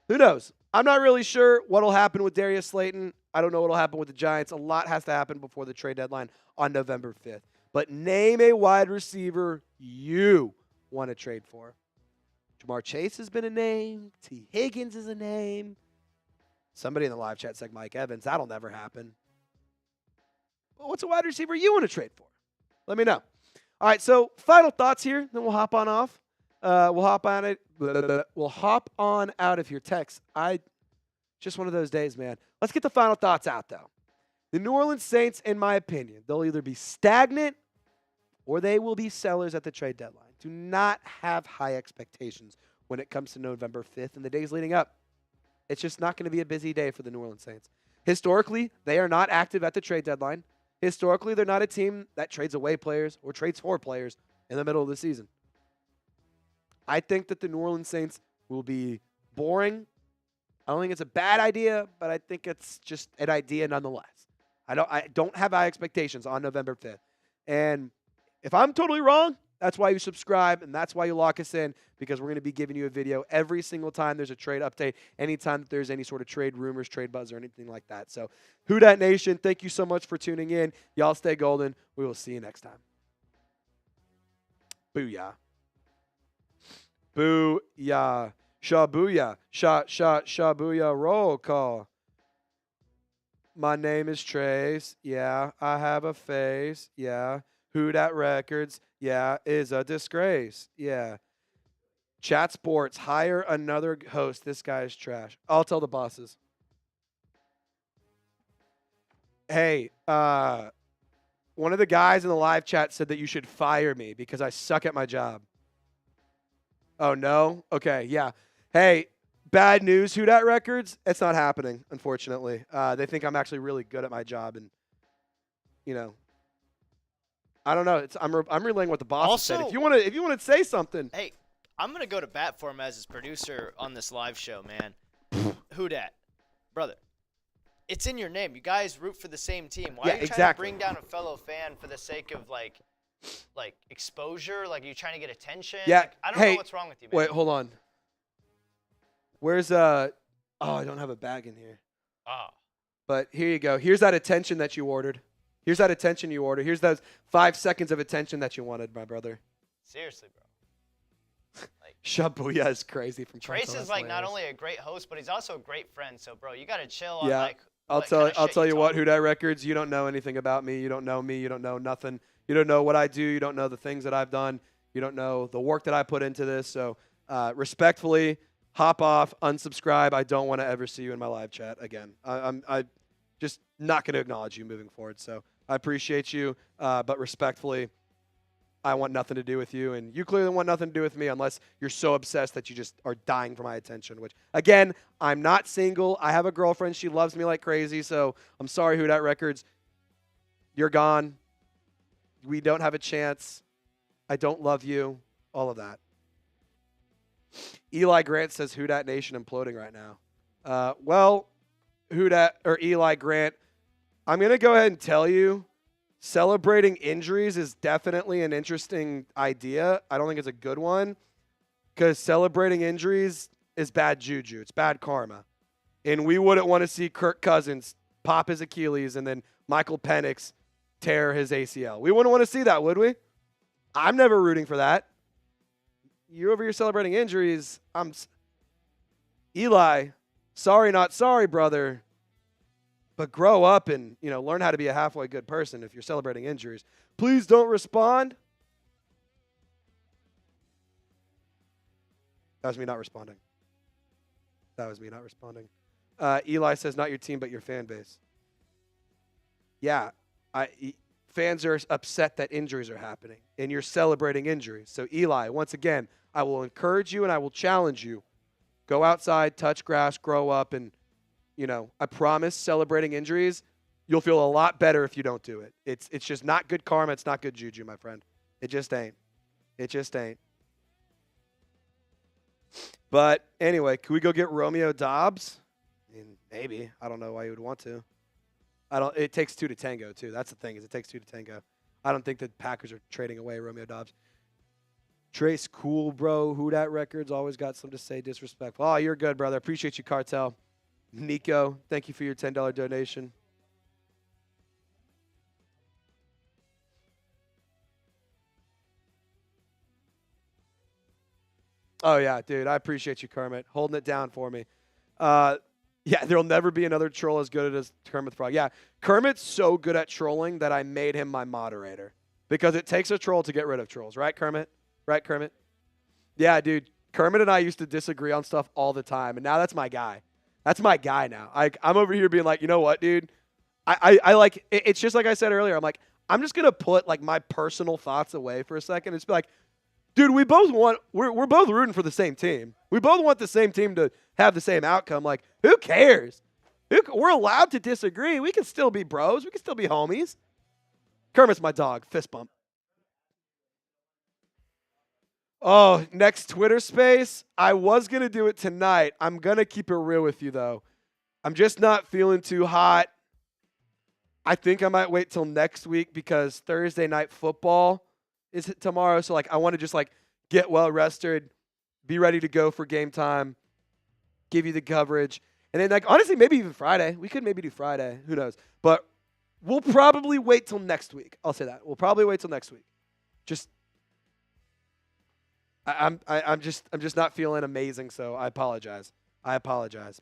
Who knows? I'm not really sure what will happen with Darius Slayton. I don't know what will happen with the Giants. A lot has to happen before the trade deadline on November 5th. But name a wide receiver you want to trade for. Jamar Chase has been a name. T. Higgins is a name. Somebody in the live chat said Mike Evans. That'll never happen. Well, what's a wide receiver you want to trade for? Let me know. All right, so final thoughts here. Then we'll hop on off. We'll hop on it. We'll hop on out of your text. Just one of those days, man. Let's get the final thoughts out, though. The New Orleans Saints, in my opinion, they'll either be stagnant or they will be sellers at the trade deadline. Do not have high expectations when it comes to November 5th and the days leading up. It's just not going to be a busy day for the New Orleans Saints. Historically, they are not active at the trade deadline. Historically, they're not a team that trades away players or trades for players in the middle of the season. I think that the New Orleans Saints will be boring. I don't think it's a bad idea, but I think it's just an idea nonetheless. I don't have high expectations on November 5th. And if I'm totally wrong, that's why you subscribe, and that's why you lock us in, because we're going to be giving you a video every single time there's a trade update, anytime that there's any sort of trade rumors, trade buzz, or anything like that. So, Who Dat Nation, thank you so much for tuning in. Y'all stay golden. We will see you next time. Booyah. Booyah. Shabuya. Shabuya. Roll call. My name is Trace. Yeah, I have a face. Yeah. Who Dat Records. Yeah, is a disgrace. Yeah. Chat Sports. Hire another host. This guy is trash. I'll tell the bosses. Hey, one of the guys in the live chat said that you should fire me because I suck at my job. Oh, no? Okay, yeah. Hey, bad news, Who Dat Records. It's not happening, unfortunately. They think I'm actually really good at my job, and, I don't know. I'm relaying what the boss said. If you want to say something. Hey, I'm gonna go to bat for him as his producer on this live show, man. Who Dat, brother? It's in your name. You guys root for the same team. Why are you trying to bring down a fellow fan for the sake of like exposure? Like, are you trying to get attention? Yeah. Like, I don't know what's wrong with you, man. Wait, hold on. Where's I don't have a bag in here. Oh. But here you go. Here's that attention that you ordered. Here's that attention you ordered. Here's those 5 seconds of attention that you wanted, my brother. Seriously, bro. Shabuya is crazy from Trace is like not only a great host, but he's also a great friend. So, bro, you got to chill on I'll tell you what, Who Dat Records, you don't know anything about me. You don't know me. You don't know nothing. You don't know what I do. You don't know the things that I've done. You don't know the work that I put into this. So, respectfully, hop off, unsubscribe. I don't want to ever see you in my live chat again. I'm just not going to acknowledge you moving forward. So, I appreciate you, but respectfully, I want nothing to do with you, and you clearly want nothing to do with me unless you're so obsessed that you just are dying for my attention, which, again, I'm not single. I have a girlfriend. She loves me like crazy, so I'm sorry, Who Dat Records. You're gone. We don't have a chance. I don't love you. All of that. Eli Grant says, Who Dat Nation imploding right now. Well, Who Dat or Eli Grant, I'm going to go ahead and tell you, celebrating injuries is definitely an interesting idea. I don't think it's a good one because celebrating injuries is bad juju. It's bad karma. And we wouldn't want to see Kirk Cousins pop his Achilles and then Michael Penix tear his ACL. We wouldn't want to see that, would we? I'm never rooting for that. You over here celebrating injuries. Eli, sorry, not sorry, brother. But grow up and, learn how to be a halfway good person if you're celebrating injuries. Please don't respond. That was me not responding. Eli says, not your team, but your fan base. Yeah, fans are upset that injuries are happening, and you're celebrating injuries. So, Eli, once again, I will encourage you and I will challenge you. Go outside, touch grass, grow up, and, I promise celebrating injuries, you'll feel a lot better if you don't do it. It's just not good karma. It's not good juju, my friend. It just ain't. It just ain't. But anyway, can we go get Romeo Doubs? I mean, maybe. I don't know why you would want to. It takes 2 to tango, too. That's the thing, is it takes 2 to tango. I don't think the Packers are trading away Romeo Doubs. Trace, cool, bro. Who Dat Records always got something to say disrespectful. Oh, you're good, brother. Appreciate you, Cartel. Nico, thank you for your $10 donation. Oh, yeah, dude. I appreciate you, Kermit. Holding it down for me. Yeah, there'll never be another troll as good as Kermit the Frog. Yeah, Kermit's so good at trolling that I made him my moderator. Because it takes a troll to get rid of trolls. Right, Kermit? Right, Kermit? Yeah, dude. Kermit and I used to disagree on stuff all the time, and now that's my guy. That's my guy now. I'm over here being like, you know what, dude? I like – it's just like I said earlier. I'm like, I'm just going to put, like, my personal thoughts away for a second. It's like, dude, we both want – we're both rooting for the same team. We both want the same team to have the same outcome. Like, who cares? We're allowed to disagree. We can still be bros. We can still be homies. Kermit's my dog. Fist bump. Oh, next Twitter space. I was going to do it tonight. I'm going to keep it real with you, though. I'm just not feeling too hot. I think I might wait till next week because Thursday night football is tomorrow. So, like, I want to just, like, get well rested, be ready to go for game time, give you the coverage. And then, like, honestly, maybe even Friday. We could maybe do Friday. Who knows? But we'll probably wait till next week. I'll say that. We'll probably wait till next week. I'm just not feeling amazing, so I apologize.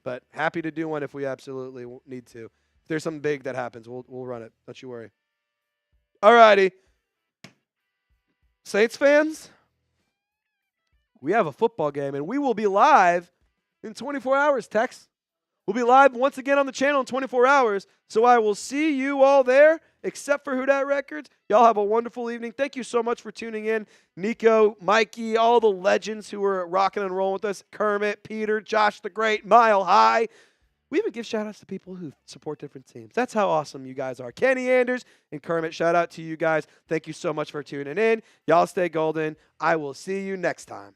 But happy to do one if we absolutely need to. If there's something big that happens, we'll run it. Don't you worry. Alrighty. Saints fans, we have a football game, and we will be live in 24 hours, Tex. We'll be live once again on the channel in 24 hours, so I will see you all there, except for Who Dat Records. Y'all have a wonderful evening. Thank you so much for tuning in. Nico, Mikey, all the legends who were rocking and rolling with us, Kermit, Peter, Josh the Great, Mile High. We even give shout-outs to people who support different teams. That's how awesome you guys are. Kenny Anders and Kermit, shout-out to you guys. Thank you so much for tuning in. Y'all stay golden. I will see you next time.